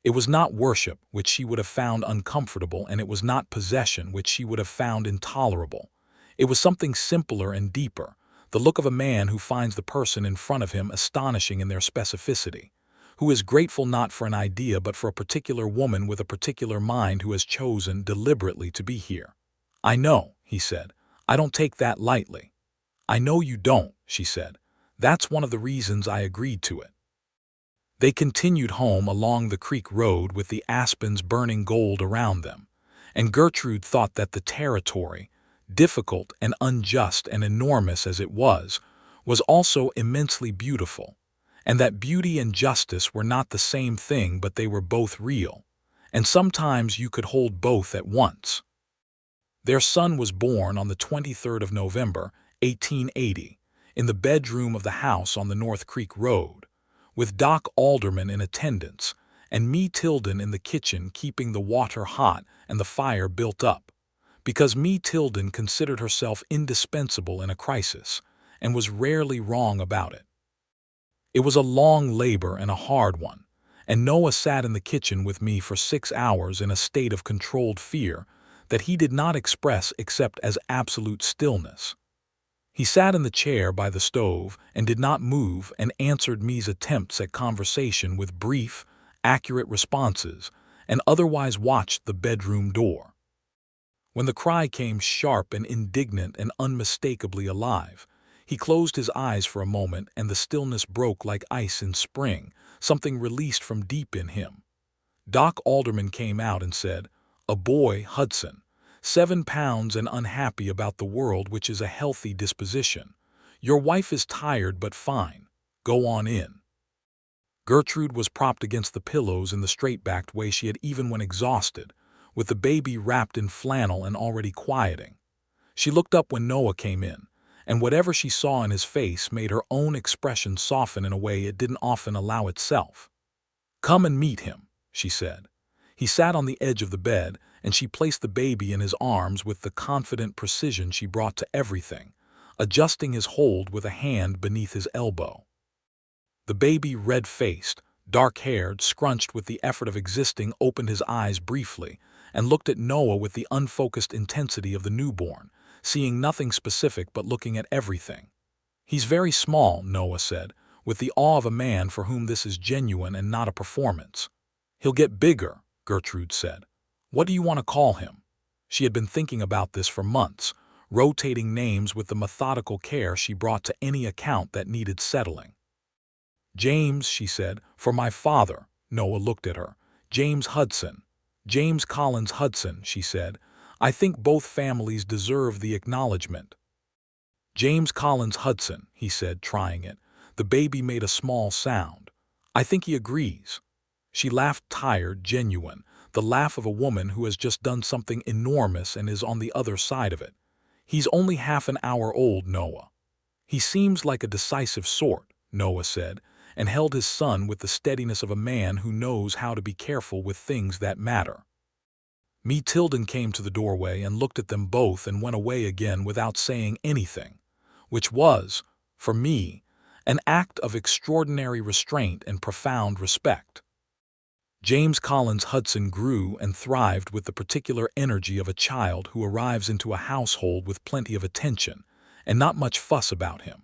It was not worship, which she would have found uncomfortable, and it was not possession, which she would have found intolerable. It was something simpler and deeper, the look of a man who finds the person in front of him astonishing in their specificity, who is grateful not for an idea but for a particular woman with a particular mind who has chosen deliberately to be here. "I know," he said. "I don't take that lightly." "I know you don't," she said. "That's one of the reasons I agreed to it." They continued home along the creek road with the aspens burning gold around them, and Gertrude thought that the territory, difficult and unjust and enormous as it was also immensely beautiful, and that beauty and justice were not the same thing but they were both real, and sometimes you could hold both at once. Their son was born on the 23rd of November, 1880, in the bedroom of the house on the North Creek Road, with Doc Alderman in attendance, and me Tilden in the kitchen keeping the water hot and the fire built up, because me Tilden considered herself indispensable in a crisis, and was rarely wrong about it. It was a long labor and a hard one, and Noah sat in the kitchen with me for 6 hours in a state of controlled fear that he did not express except as absolute stillness. He sat in the chair by the stove and did not move and answered me's attempts at conversation with brief, accurate responses, and otherwise watched the bedroom door. When the cry came sharp and indignant and unmistakably alive, he closed his eyes for a moment and the stillness broke like ice in spring, something released from deep in him. Doc Alderman came out and said, "A boy, Hudson, 7 pounds and unhappy about the world, which is a healthy disposition. Your wife is tired but fine. Go on in." Gertrude was propped against the pillows in the straight-backed way she had even when exhausted, with the baby wrapped in flannel and already quieting. She looked up when Noah came in, and whatever she saw in his face made her own expression soften in a way it didn't often allow itself. "Come and meet him," she said. He sat on the edge of the bed, and she placed the baby in his arms with the confident precision she brought to everything, adjusting his hold with a hand beneath his elbow. The baby, red-faced, dark-haired, scrunched with the effort of existing, opened his eyes briefly and looked at Noah with the unfocused intensity of the newborn, seeing nothing specific but looking at everything. "He's very small," Noah said, with the awe of a man for whom this is genuine and not a performance. "He'll get bigger," Gertrude said. "What do you want to call him?" She had been thinking about this for months, rotating names with the methodical care she brought to any account that needed settling. "James," she said, "for my father." Noah looked at her. "James Hudson. James Collins Hudson," she said. "I think both families deserve the acknowledgement." "James Collins Hudson," he said, trying it. The baby made a small sound. "I think he agrees." She laughed, tired, genuine, the laugh of a woman who has just done something enormous and is on the other side of it. "He's only half an hour old, Noah." "He seems like a decisive sort," Noah said, and held his son with the steadiness of a man who knows how to be careful with things that matter. Me Tilden came to the doorway and looked at them both and went away again without saying anything, which was, for me, an act of extraordinary restraint and profound respect. James Collins Hudson grew and thrived with the particular energy of a child who arrives into a household with plenty of attention and not much fuss about him.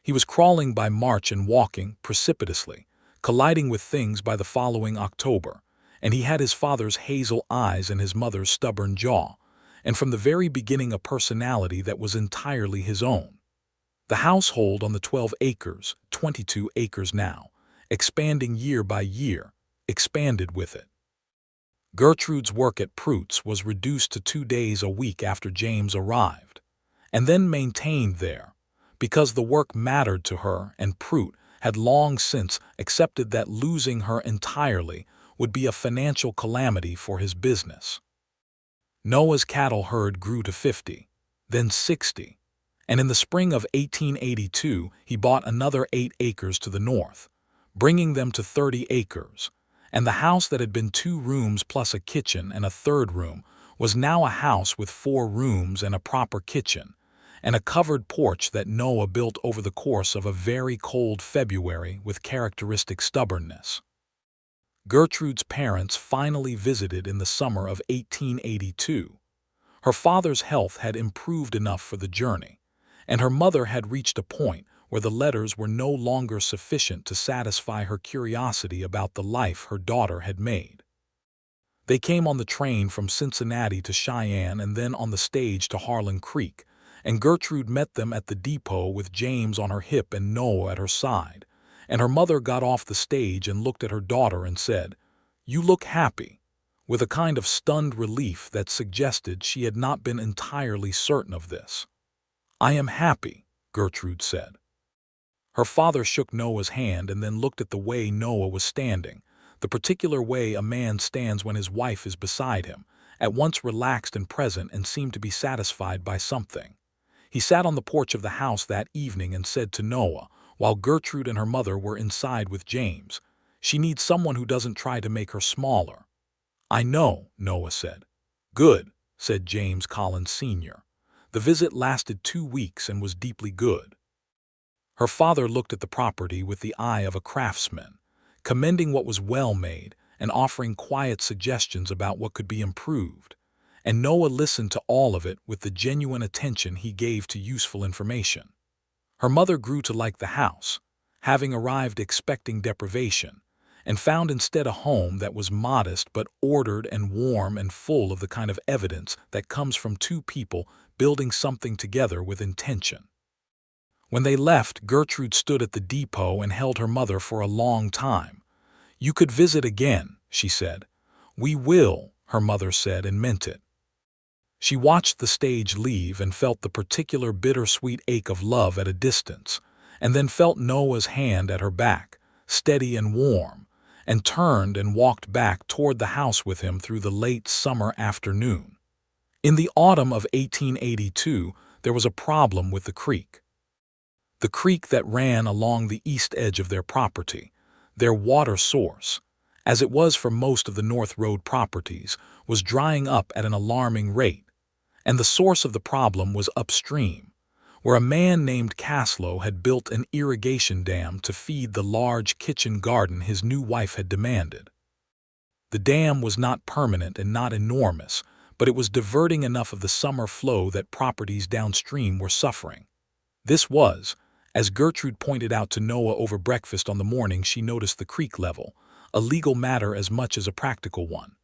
He was crawling by March and walking precipitously, colliding with things by the following October, and he had his father's hazel eyes and his mother's stubborn jaw, and from the very beginning a personality that was entirely his own. The household on the 12 acres, 22 acres now, expanding year by year, expanded with it. Gertrude's work at Pruitt's was reduced to 2 days a week after James arrived, and then maintained there, because the work mattered to her, and Pruitt had long since accepted that losing her entirely would be a financial calamity for his business. Noah's cattle herd grew to 50, then 60, and in the spring of 1882 he bought another 8 acres to the north, bringing them to 30 acres, and the house that had been 2 rooms plus a kitchen and a third room was now a house with 4 rooms and a proper kitchen, and a covered porch that Noah built over the course of a very cold February with characteristic stubbornness. Gertrude's parents finally visited in the summer of 1882. Her father's health had improved enough for the journey, and her mother had reached a point where the letters were no longer sufficient to satisfy her curiosity about the life her daughter had made. They came on the train from Cincinnati to Cheyenne and then on the stage to Harlan Creek, and Gertrude met them at the depot with James on her hip and Noah at her side, and her mother got off the stage and looked at her daughter and said, "You look happy," with a kind of stunned relief that suggested she had not been entirely certain of this. "I am happy," Gertrude said. Her father shook Noah's hand and then looked at the way Noah was standing, the particular way a man stands when his wife is beside him, at once relaxed and present and seemed to be satisfied by something. He sat on the porch of the house that evening and said to Noah, while Gertrude and her mother were inside with James, "She needs someone who doesn't try to make her smaller." "I know," Noah said. "Good," said James Collins Sr. The visit lasted 2 weeks and was deeply good. Her father looked at the property with the eye of a craftsman, commending what was well made and offering quiet suggestions about what could be improved, and Noah listened to all of it with the genuine attention he gave to useful information. Her mother grew to like the house, having arrived expecting deprivation, and found instead a home that was modest but ordered and warm and full of the kind of evidence that comes from 2 people building something together with intention. When they left, Gertrude stood at the depot and held her mother for a long time. "You could visit again," she said. "We will," her mother said, and meant it. She watched the stage leave and felt the particular bittersweet ache of love at a distance, and then felt Noah's hand at her back, steady and warm, and turned and walked back toward the house with him through the late summer afternoon. In the autumn of 1882, there was a problem with the creek. The creek that ran along the east edge of their property, their water source, as it was for most of the North Road properties, was drying up at an alarming rate, and the source of the problem was upstream, where a man named Caslow had built an irrigation dam to feed the large kitchen garden his new wife had demanded. The dam was not permanent and not enormous, but it was diverting enough of the summer flow that properties downstream were suffering. This was, as Gertrude pointed out to Noah over breakfast on the morning she noticed the creek level, a legal matter as much as a practical one.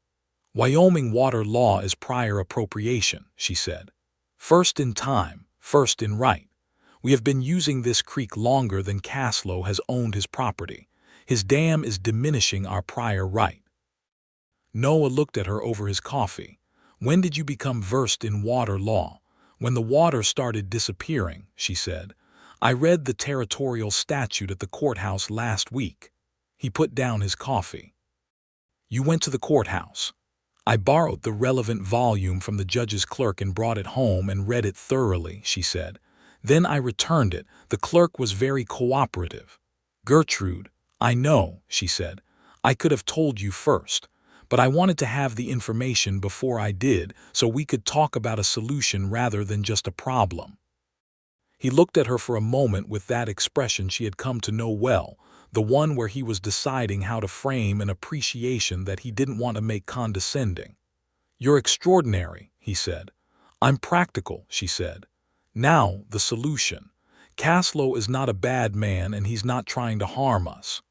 "Wyoming water law is prior appropriation," she said. "First in time, first in right. We have been using this creek longer than Caslow has owned his property. His dam is diminishing our prior right." Noah looked at her over his coffee. "When did you become versed in water law?" "When the water started disappearing," she said. "I read the territorial statute at the courthouse last week." He put down his coffee. "You went to the courthouse." "I borrowed the relevant volume from the judge's clerk and brought it home and read it thoroughly," she said. "Then I returned it. The clerk was very cooperative." "Gertrude, I know," she said. "I could have told you first, but I wanted to have the information before I did so we could talk about a solution rather than just a problem." He looked at her for a moment with that expression she had come to know well, the one where he was deciding how to frame an appreciation that he didn't want to make condescending. "You're extraordinary," he said. "I'm practical," she said. "Now, the solution. Caslow is not a bad man and he's not trying to harm us.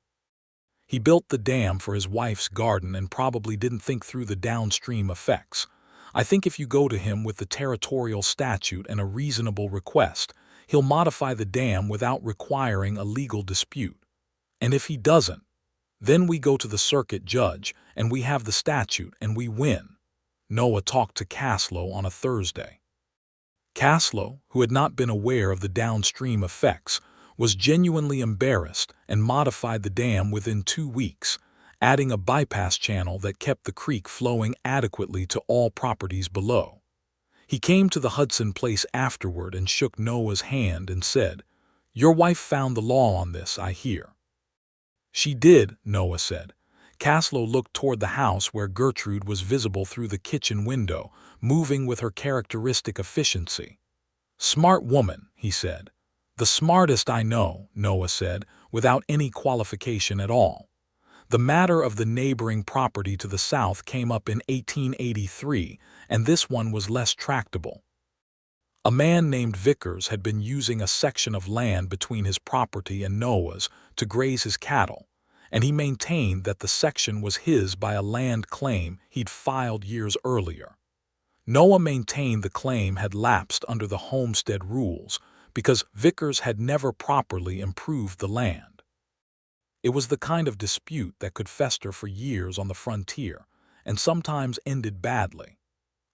He built the dam for his wife's garden and probably didn't think through the downstream effects. I think if you go to him with the territorial statute and a reasonable request, he'll modify the dam without requiring a legal dispute. And if he doesn't, then we go to the circuit judge and we have the statute and we win." Noah talked to Caslow on a Thursday. Caslow, who had not been aware of the downstream effects, was genuinely embarrassed and modified the dam within 2 weeks, adding a bypass channel that kept the creek flowing adequately to all properties below. He came to the Hudson place afterward and shook Noah's hand and said, "Your wife found the law on this, I hear." "She did," Noah said. Caslow looked toward the house where Gertrude was visible through the kitchen window, moving with her characteristic efficiency. "Smart woman," he said. "The smartest I know," Noah said, without any qualification at all. The matter of the neighboring property to the south came up in 1883, and this one was less tractable. A man named Vickers had been using a section of land between his property and Noah's to graze his cattle, and he maintained that the section was his by a land claim he'd filed years earlier. Noah maintained the claim had lapsed under the homestead rules because Vickers had never properly improved the land. It was the kind of dispute that could fester for years on the frontier, and sometimes ended badly.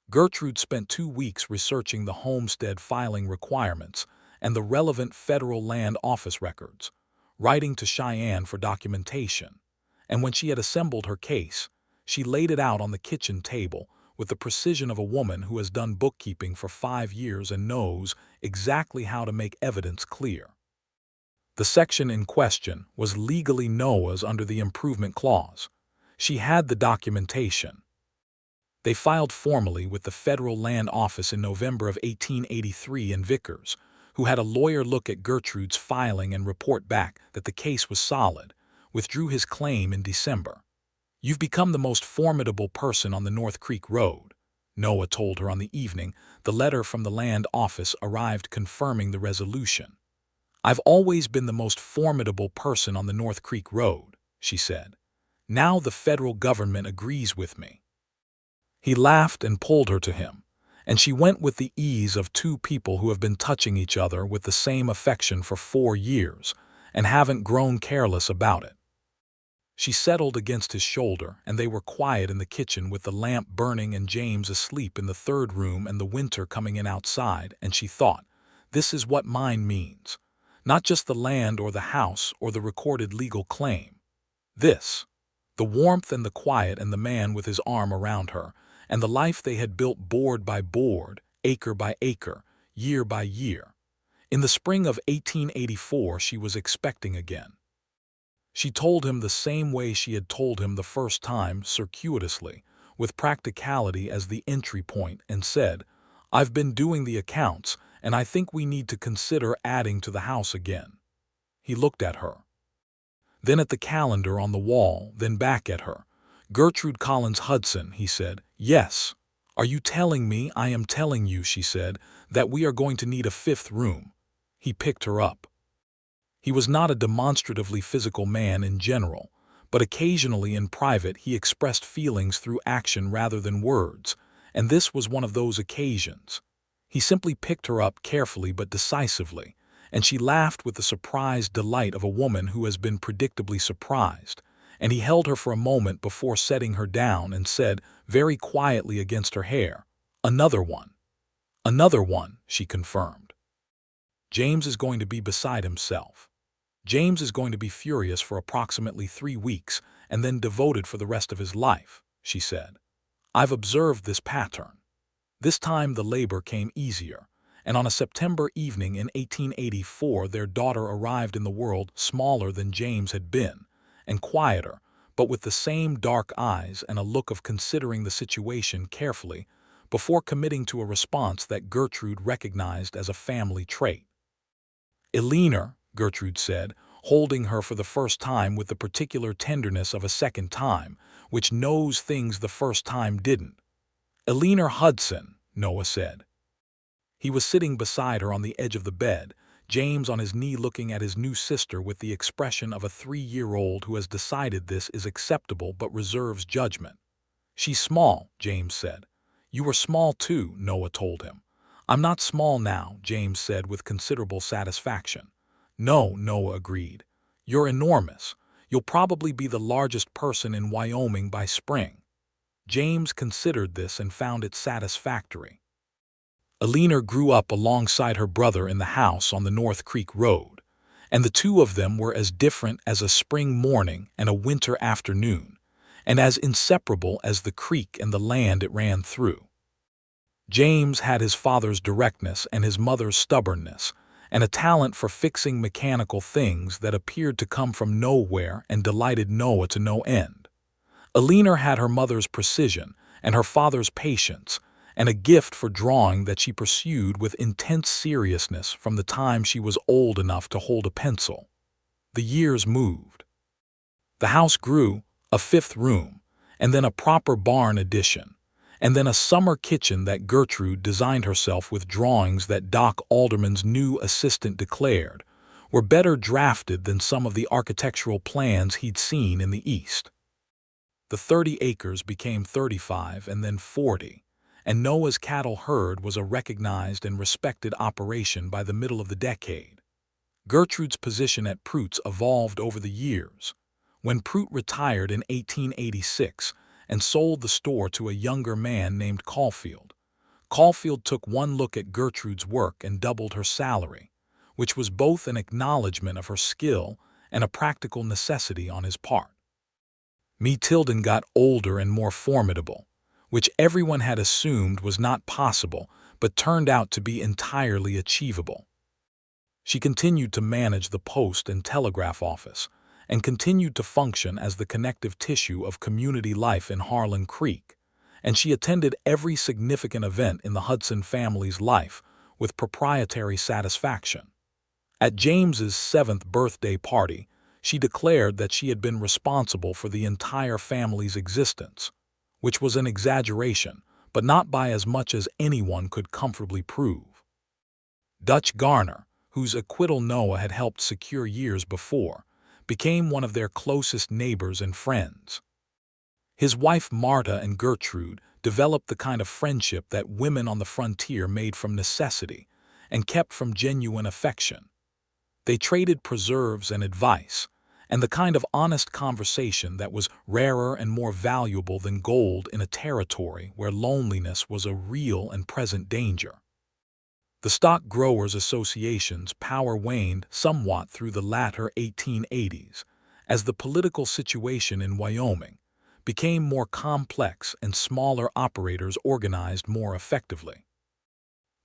Gertrude spent 2 weeks researching the homestead filing requirements and the relevant federal land office records, writing to Cheyenne for documentation, and when she had assembled her case, she laid it out on the kitchen table with the precision of a woman who has done bookkeeping for 5 years and knows exactly how to make evidence clear. The section in question was legally Noah's under the improvement clause. She had the documentation. They filed formally with the Federal Land Office in November of 1883, and Vickers, who had a lawyer look at Gertrude's filing and report back that the case was solid, withdrew his claim in December. "You've become the most formidable person on the North Creek Road," Noah told her on the evening the letter from the land office arrived confirming the resolution. "I've always been the most formidable person on the North Creek Road," she said. "Now the federal government agrees with me." He laughed and pulled her to him, and she went with the ease of two people who have been touching each other with the same affection for 4 years and haven't grown careless about it. She settled against his shoulder, and they were quiet in the kitchen with the lamp burning and James asleep in the third room and the winter coming in outside, and she thought, "This is what mine means. Not just the land or the house or the recorded legal claim. This, the warmth and the quiet and the man with his arm around her, and the life they had built board by board, acre by acre, year by year. In the spring of 1884 she was expecting again. She told him the same way she had told him the first time, circuitously, with practicality as the entry point, and said, "I've been doing the accounts, and I think we need to consider adding to the house again." He looked at her, then at the calendar on the wall, then back at her. "Gertrude Collins Hudson," he said. "Yes. Are you telling me?" "I am telling you," she said, "that we are going to need a 5th room." He picked her up. He was not a demonstratively physical man in general, but occasionally in private he expressed feelings through action rather than words, and this was one of those occasions. He simply picked her up carefully but decisively, and she laughed with the surprised delight of a woman who has been predictably surprised, and he held her for a moment before setting her down and said, very quietly against her hair, "Another one." "Another one," she confirmed. "James is going to be beside himself. James is going to be furious for approximately 3 weeks and then devoted for the rest of his life," she said. "I've observed this pattern." This time the labor came easier, and on a September evening in 1884 their daughter arrived in the world smaller than James had been, and quieter, but with the same dark eyes and a look of considering the situation carefully before committing to a response that Gertrude recognized as a family trait. "Eleanor," Gertrude said, holding her for the first time with the particular tenderness of a second time, which knows things the first time didn't. "Eleanor Hudson," Noah said. He was sitting beside her on the edge of the bed, James on his knee looking at his new sister with the expression of a 3-year-old who has decided this is acceptable but reserves judgment. "She's small," James said. "You were small too," Noah told him. "I'm not small now," James said with considerable satisfaction. "No," Noah agreed. "You're enormous. You'll probably be the largest person in Wyoming by spring." James considered this and found it satisfactory. Eleanor grew up alongside her brother in the house on the North Creek Road, and the two of them were as different as a spring morning and a winter afternoon, and as inseparable as the creek and the land it ran through. James had his father's directness and his mother's stubbornness, and a talent for fixing mechanical things that appeared to come from nowhere and delighted Noah to no end. Eleanor had her mother's precision and her father's patience, and a gift for drawing that she pursued with intense seriousness from the time she was old enough to hold a pencil. The years moved. The house grew, a 5th room, and then a proper barn addition, and then a summer kitchen that Gertrude designed herself with drawings that Doc Alderman's new assistant declared were better drafted than some of the architectural plans he'd seen in the East. The 30 acres became 35 and then 40, and Noah's cattle herd was a recognized and respected operation by the middle of the decade. Gertrude's position at Pruitt's evolved over the years. When Pruitt retired in 1886 and sold the store to a younger man named Caulfield, Caulfield took one look at Gertrude's work and doubled her salary, which was both an acknowledgement of her skill and a practical necessity on his part. Tilden got older and more formidable, which everyone had assumed was not possible but turned out to be entirely achievable. She continued to manage the post and telegraph office, and continued to function as the connective tissue of community life in Harlan Creek, and she attended every significant event in the Hudson family's life with proprietary satisfaction. At James's 7th birthday party, she declared that she had been responsible for the entire family's existence, which was an exaggeration, but not by as much as anyone could comfortably prove. Dutch Garner, whose acquittal Noah had helped secure years before, became one of their closest neighbors and friends. His wife Marta and Gertrude developed the kind of friendship that women on the frontier made from necessity and kept from genuine affection. They traded preserves and advice, and the kind of honest conversation that was rarer and more valuable than gold in a territory where loneliness was a real and present danger. The Stock Growers Association's power waned somewhat through the latter 1880s, as the political situation in Wyoming became more complex and smaller operators organized more effectively.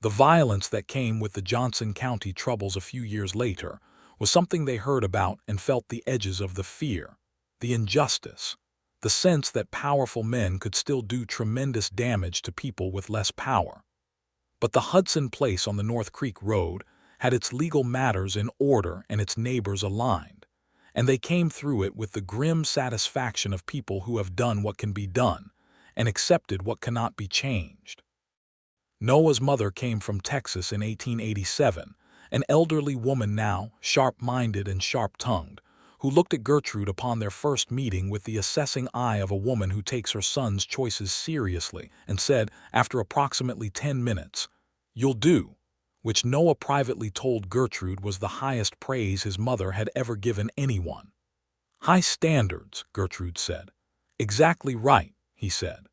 The violence that came with the Johnson County troubles a few years later was something they heard about and felt the edges of the fear, the injustice, the sense that powerful men could still do tremendous damage to people with less power. But the Hudson place on the North Creek Road had its legal matters in order and its neighbors aligned, and they came through it with the grim satisfaction of people who have done what can be done and accepted what cannot be changed. Noah's mother came from Texas in 1887, an elderly woman now, sharp-minded and sharp-tongued, who looked at Gertrude upon their first meeting with the assessing eye of a woman who takes her son's choices seriously and said, after approximately 10 minutes, "You'll do," which Noah privately told Gertrude was the highest praise his mother had ever given anyone. "High standards," Gertrude said. "Exactly right," he said.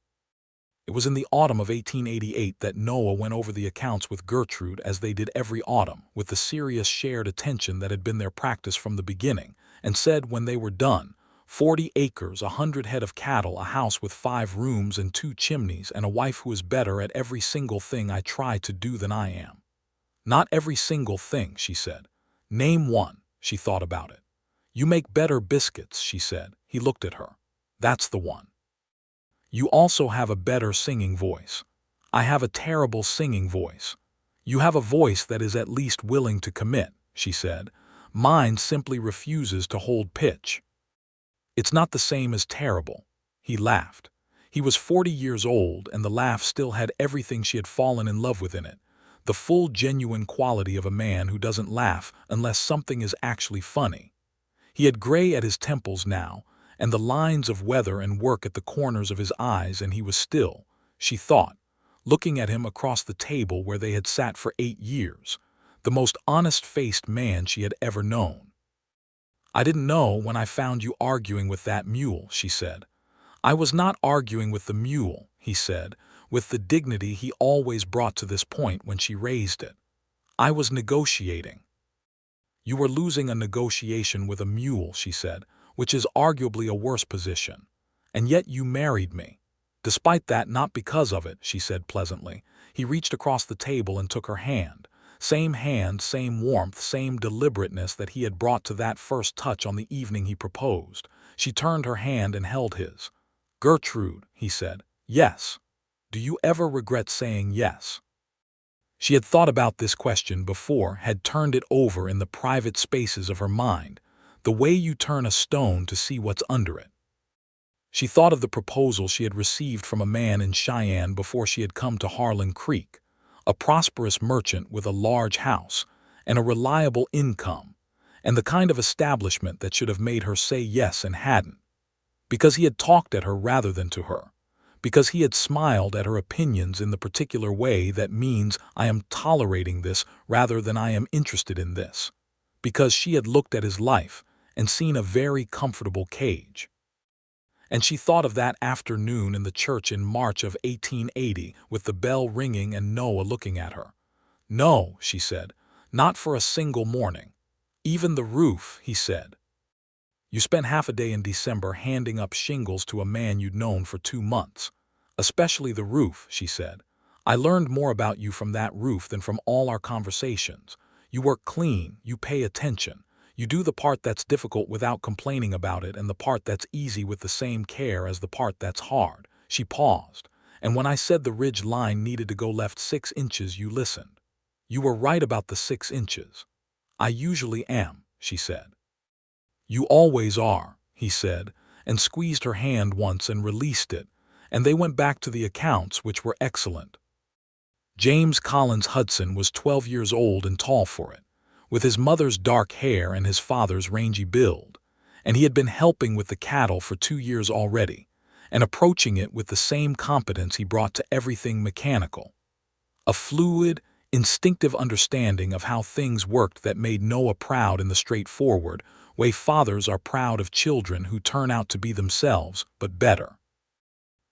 It was in the autumn of 1888 that Noah went over the accounts with Gertrude as they did every autumn, with the serious shared attention that had been their practice from the beginning, and said when they were done, 40 acres, 100 head of cattle, a house with 5 rooms and 2 chimneys, and a wife who is better at every single thing I try to do than I am. Not every single thing, she said. Name one. She thought about it. You make better biscuits, she said. He looked at her. That's the one. You also have a better singing voice. I have a terrible singing voice. You have a voice that is at least willing to commit, she said, Mine simply refuses to hold pitch. It's not the same as terrible. He laughed. He was 40 years old, and the laugh still had everything she had fallen in love with in it. The full, genuine quality of a man who doesn't laugh unless something is actually funny. He had gray at his temples now, and the lines of weather and work at the corners of his eyes, and he was still, she thought, looking at him across the table where they had sat for 8 years, the most honest-faced man she had ever known. "I didn't know when I found you arguing with that mule," she said. "I was not arguing with the mule," he said, with the dignity he always brought to this point when she raised it. "I was negotiating." "You were losing a negotiation with a mule," she said, "which is arguably a worse position. And yet you married me." "Despite that, not because of it," she said pleasantly. He reached across the table and took her hand. Hand, same warmth, same deliberateness that he had brought to that first touch on the evening he proposed. She turned her hand and held his. "Gertrude," he said. "Yes. Do you ever regret saying yes?" She had thought about this question before, had turned it over in the private spaces of her mind, the way you turn a stone to see what's under it. She thought of the proposal she had received from a man in Cheyenne before she had come to Harlan Creek, a prosperous merchant with a large house and a reliable income, and the kind of establishment that should have made her say yes and hadn't, because he had talked at her rather than to her, because he had smiled at her opinions in the particular way that means I am tolerating this rather than I am interested in this, because she had looked at his life and seen a very comfortable cage. And she thought of that afternoon in the church in March of 1880 with the bell ringing and Noah looking at her. "No," she said, "not for a single morning. Even the roof," he said. "You spent half a day in December handing up shingles to a man you'd known for 2 months. Especially the roof," she said. "I learned more about you from that roof than from all our conversations. You work clean, you pay attention. You do the part that's difficult without complaining about it, and the part that's easy with the same care as the part that's hard." She paused. "And when I said the ridge line needed to go left 6 inches, you listened. You were right about the 6 inches. I usually am," she said. "You always are," he said, and squeezed her hand once and released it, and they went back to the accounts, which were excellent. James Collins Hudson was 12 years old and tall for it, with his mother's dark hair and his father's rangy build, and he had been helping with the cattle for 2 years already, and approaching it with the same competence he brought to everything mechanical. A fluid, instinctive understanding of how things worked that made Noah proud in the straightforward way fathers are proud of children who turn out to be themselves, but better.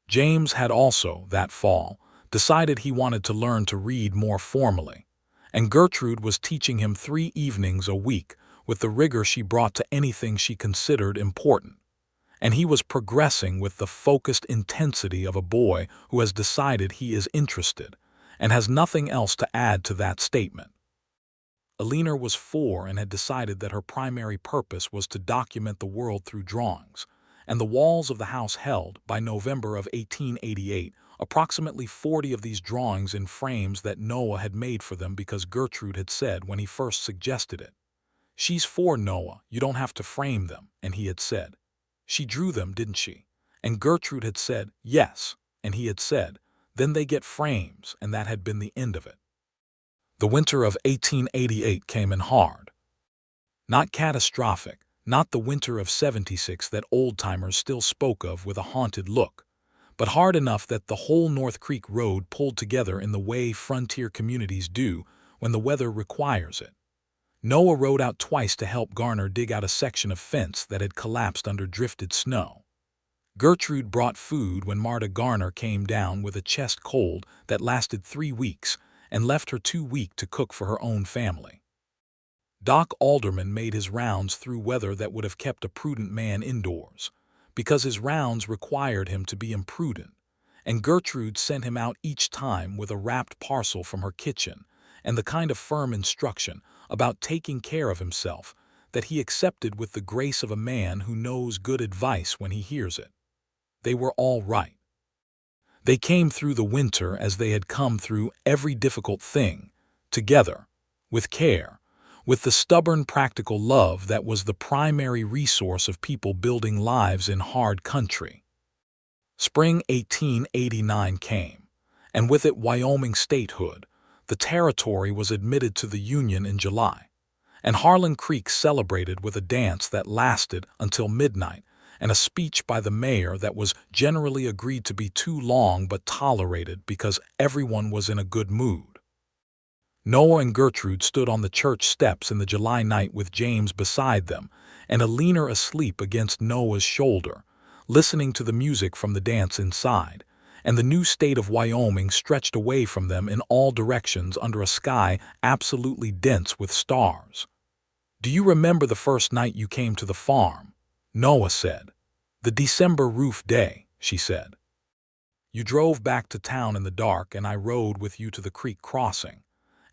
James had also, that fall, decided he wanted to learn to read more formally, and Gertrude was teaching him 3 evenings a week with the rigor she brought to anything she considered important. And he was progressing with the focused intensity of a boy who has decided he is interested and has nothing else to add to that statement. Alina was 4 and had decided that her primary purpose was to document the world through drawings, and the walls of the house held, by November of 1888, approximately 40 of these drawings in frames that Noah had made for them because Gertrude had said when he first suggested it, "She's 4, Noah, you don't have to frame them," and he had said, "She drew them, didn't she?" And Gertrude had said, "Yes," and he had said, "Then they get frames," and that had been the end of it. The winter of 1888 came in hard. Not catastrophic, not the winter of '76 that old-timers still spoke of with a haunted look, but hard enough that the whole North Creek Road pulled together in the way frontier communities do when the weather requires it. Noah rode out twice to help Garner dig out a section of fence that had collapsed under drifted snow. Gertrude brought food when Marta Garner came down with a chest cold that lasted 3 weeks and left her too weak to cook for her own family. Doc Alderman made his rounds through weather that would have kept a prudent man indoors, because his rounds required him to be imprudent, and Gertrude sent him out each time with a wrapped parcel from her kitchen and the kind of firm instruction about taking care of himself that he accepted with the grace of a man who knows good advice when he hears it. They were all right. They came through the winter as they had come through every difficult thing, together, with care, with the stubborn practical love that was the primary resource of people building lives in hard country. Spring 1889 came, and with it Wyoming statehood. The territory was admitted to the Union in July, and Harlan Creek celebrated with a dance that lasted until midnight and a speech by the mayor that was generally agreed to be too long but tolerated because everyone was in a good mood. Noah and Gertrude stood on the church steps in the July night with James beside them and Alina asleep against Noah's shoulder, listening to the music from the dance inside, and the new state of Wyoming stretched away from them in all directions under a sky absolutely dense with stars. "Do you remember the first night you came to the farm?" Noah said. "The December roof day," she said. "You drove back to town in the dark and I rode with you to the creek crossing.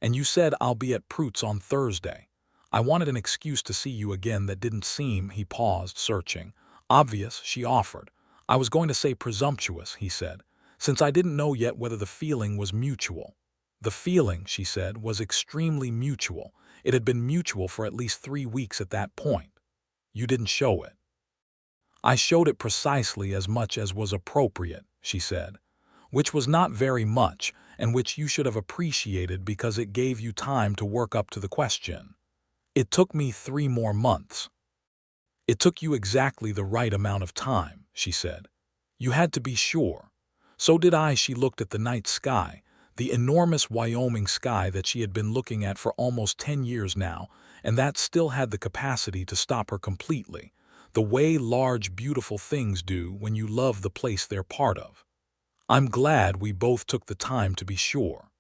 And you said I'll be at Pruitt's on Thursday. I wanted an excuse to see you again that didn't seem," he paused, searching. "Obvious," she offered. "I was going to say presumptuous," he said, "since I didn't know yet whether the feeling was mutual." "The feeling," she said, "was extremely mutual. It had been mutual for at least 3 weeks at that point. You didn't show it." "I showed it precisely as much as was appropriate," she said, "which was not very much, and which you should have appreciated because it gave you time to work up to the question. It took me 3 more months." "It took you exactly the right amount of time," she said. "You had to be sure. So did I." She looked at the night sky, the enormous Wyoming sky that she had been looking at for almost 10 years now, and that still had the capacity to stop her completely, the way large, beautiful things do when you love the place they're part of. "I'm glad we both took the time to be sure."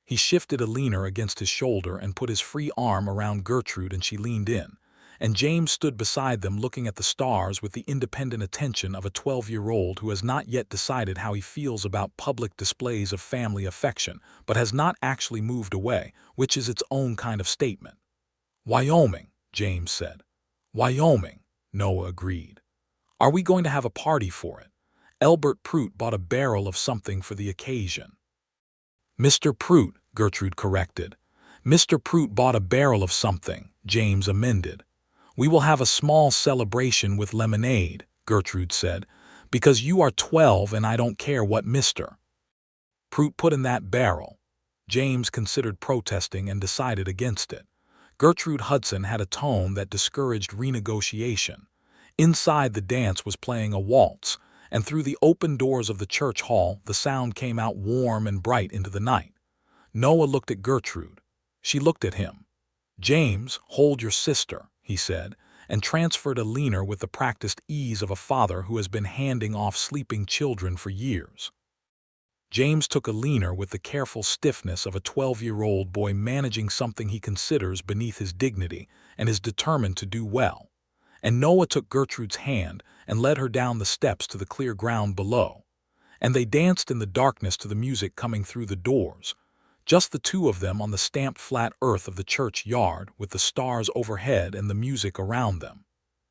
He shifted Alina against his shoulder and put his free arm around Gertrude, and she leaned in, and James stood beside them looking at the stars with the independent attention of a 12-year-old who has not yet decided how he feels about public displays of family affection, but has not actually moved away, which is its own kind of statement. "Wyoming," James said. "Wyoming," Noah agreed. "Are we going to have a party for it?" Elbert Pruitt bought a barrel of something for the occasion. "Mr. Pruitt," Gertrude corrected. "Mr. Pruitt bought a barrel of something," James amended. "We will have a small celebration with lemonade," Gertrude said, "because you are 12 and I don't care what Mr. Pruitt put in that barrel." James considered protesting and decided against it. Gertrude Hudson had a tone that discouraged renegotiation. Inside, the dance was playing a waltz, and through the open doors of the church hall the sound came out warm and bright into the night. Noah looked at Gertrude. She looked at him. "James, hold your sister," he said, and transferred Alina with the practiced ease of a father who has been handing off sleeping children for years. James took Alina with the careful stiffness of a 12-year-old boy managing something he considers beneath his dignity and is determined to do well. And Noah took Gertrude's hand and led her down the steps to the clear ground below. And they danced in the darkness to the music coming through the doors, just the two of them on the stamped flat earth of the church yard with the stars overhead and the music around them.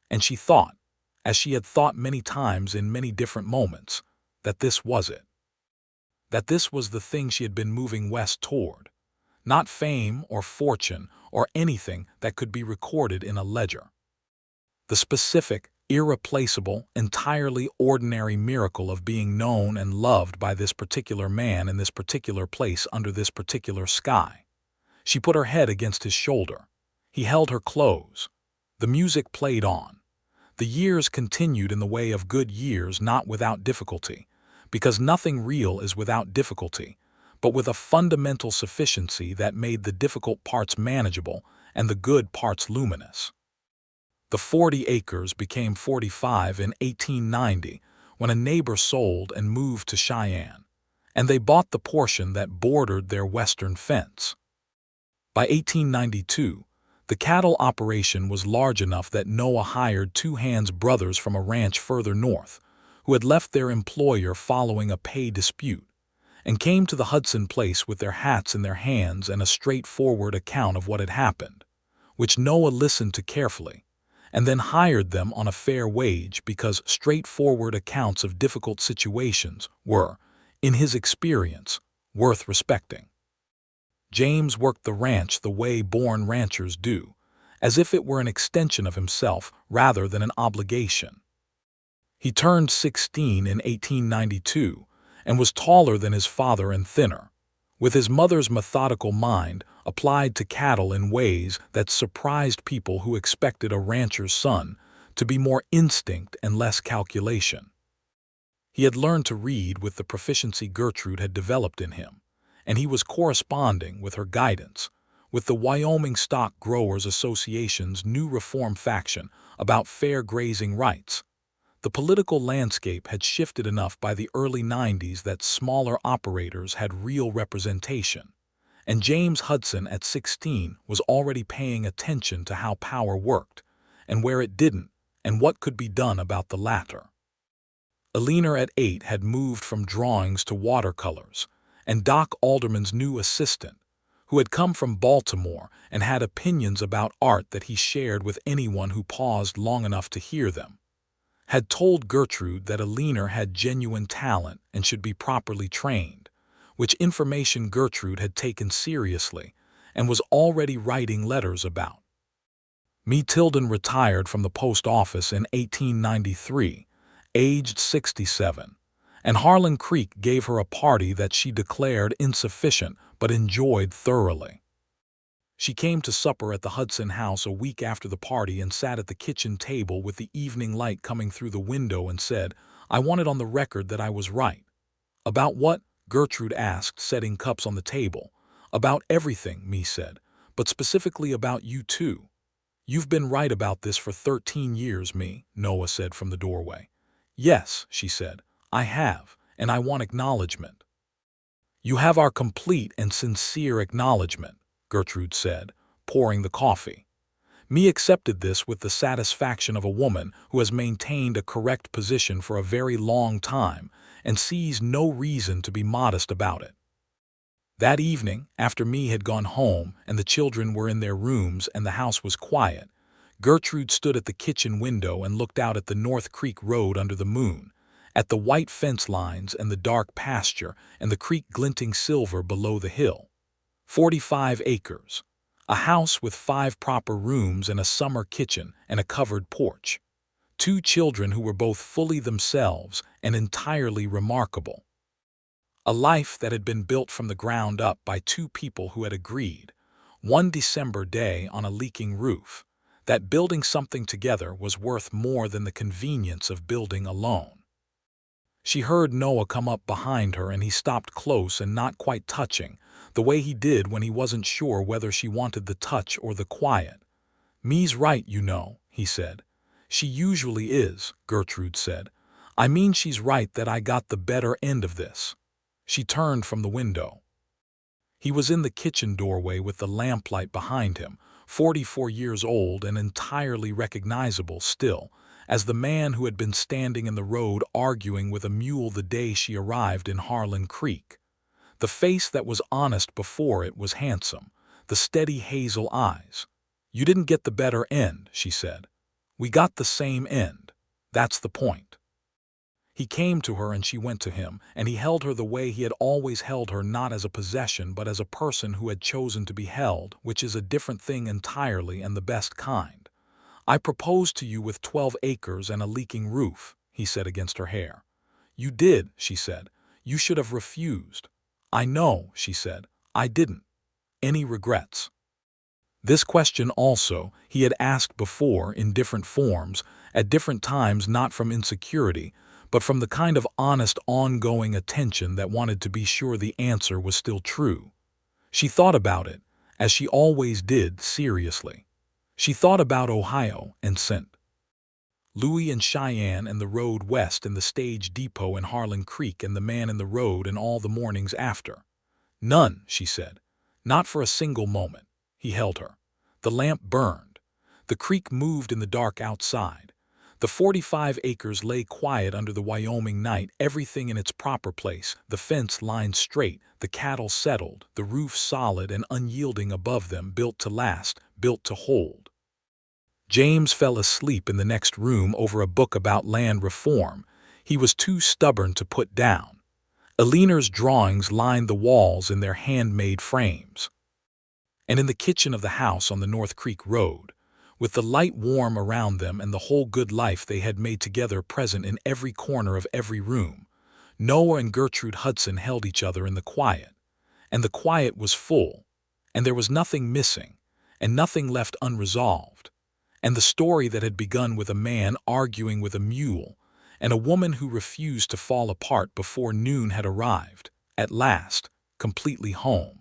And she thought, as she had thought many times in many different moments, that this was it. That this was the thing she had been moving west toward. Not fame or fortune or anything that could be recorded in a ledger. The specific, irreplaceable, entirely ordinary miracle of being known and loved by this particular man in this particular place under this particular sky. She put her head against his shoulder. He held her close. The music played on. The years continued in the way of good years, not without difficulty, because nothing real is without difficulty, but with a fundamental sufficiency that made the difficult parts manageable and the good parts luminous. The 40 acres became 45 in 1890 when a neighbor sold and moved to Cheyenne, and they bought the portion that bordered their western fence. By 1892, the cattle operation was large enough that Noah hired 2 Hands brothers from a ranch further north, who had left their employer following a pay dispute, and came to the Hudson place with their hats in their hands and a straightforward account of what had happened, which Noah listened to carefully, and then hired them on a fair wage because straightforward accounts of difficult situations were, in his experience, worth respecting. James worked the ranch the way born ranchers do, as if it were an extension of himself rather than an obligation. He turned 16 in 1892 and was taller than his father and thinner, with his mother's methodical mind applied to cattle in ways that surprised people who expected a rancher's son to be more instinct and less calculation. He had learned to read with the proficiency Gertrude had developed in him, and he was corresponding with her guidance with the Wyoming Stock Growers Association's new reform faction about fair grazing rights. The political landscape had shifted enough by the early 90s that smaller operators had real representation, and James Hudson at 16 was already paying attention to how power worked, and where it didn't, and what could be done about the latter. Eleanor at 8 had moved from drawings to watercolors, and Doc Alderman's new assistant, who had come from Baltimore and had opinions about art that he shared with anyone who paused long enough to hear them, had told Gertrude that Eleanor had genuine talent and should be properly trained, which information Gertrude had taken seriously and was already writing letters about. Me Tilden retired from the post office in 1893, aged 67, and Harlan Creek gave her a party that she declared insufficient but enjoyed thoroughly. She came to supper at the Hudson house a week after the party and sat at the kitchen table with the evening light coming through the window and said, "I want it on the record that I was right." "About what?" Gertrude asked, setting cups on the table. "About everything," Me said, "but specifically about you too." "You've been right about this for 13 years, Me," Noah said from the doorway. "Yes," she said, "I have, and I want acknowledgement." "You have our complete and sincere acknowledgement," Gertrude said, pouring the coffee. Me accepted this with the satisfaction of a woman who has maintained a correct position for a very long time and sees no reason to be modest about it. That evening, after Me had gone home and the children were in their rooms and the house was quiet, Gertrude stood at the kitchen window and looked out at the North Creek Road under the moon, at the white fence lines and the dark pasture and the creek glinting silver below the hill. 45 acres, a house with 5 proper rooms and a summer kitchen and a covered porch. 2 children who were both fully themselves and entirely remarkable. A life that had been built from the ground up by 2 people who had agreed, one December day on a leaking roof, that building something together was worth more than the convenience of building alone. She heard Noah come up behind her and he stopped close and not quite touching, the way he did when he wasn't sure whether she wanted the touch or the quiet. "Me's right, you know," he said. "She usually is," Gertrude said. "I mean she's right that I got the better end of this." She turned from the window. He was in the kitchen doorway with the lamplight behind him, 44 years old and entirely recognizable still, as the man who had been standing in the road arguing with a mule the day she arrived in Harlan Creek. The face that was honest before it was handsome, the steady hazel eyes. "You didn't get the better end," she said. "We got the same end. That's the point." He came to her and she went to him, and he held her the way he had always held her, not as a possession but as a person who had chosen to be held, which is a different thing entirely and the best kind. "I proposed to you with 12 acres and a leaking roof," he said against her hair. "You did," she said. "You should have refused." "I know," she said. "I didn't. Any regrets?" This question also he had asked before in different forms, at different times, not from insecurity, but from the kind of honest, ongoing attention that wanted to be sure the answer was still true. She thought about it, as she always did, seriously. She thought about Ohio and St. Louis and Cheyenne and the road west and the stage depot in Harlan Creek and the man in the road and all the mornings after. "None," she said. "Not for a single moment." He held her. The lamp burned. The creek moved in the dark outside. The 45 acres lay quiet under the Wyoming night, everything in its proper place, the fence lined straight, the cattle settled, the roof solid and unyielding above them, built to last, built to hold. James fell asleep in the next room over a book about land reform he was too stubborn to put down. Eleanor's drawings lined the walls in their handmade frames. And in the kitchen of the house on the North Creek Road, with the light warm around them and the whole good life they had made together present in every corner of every room, Noah and Gertrude Hudson held each other in the quiet. And the quiet was full, and there was nothing missing, and nothing left unresolved. And the story that had begun with a man arguing with a mule, and a woman who refused to fall apart before noon had arrived, at last, completely home.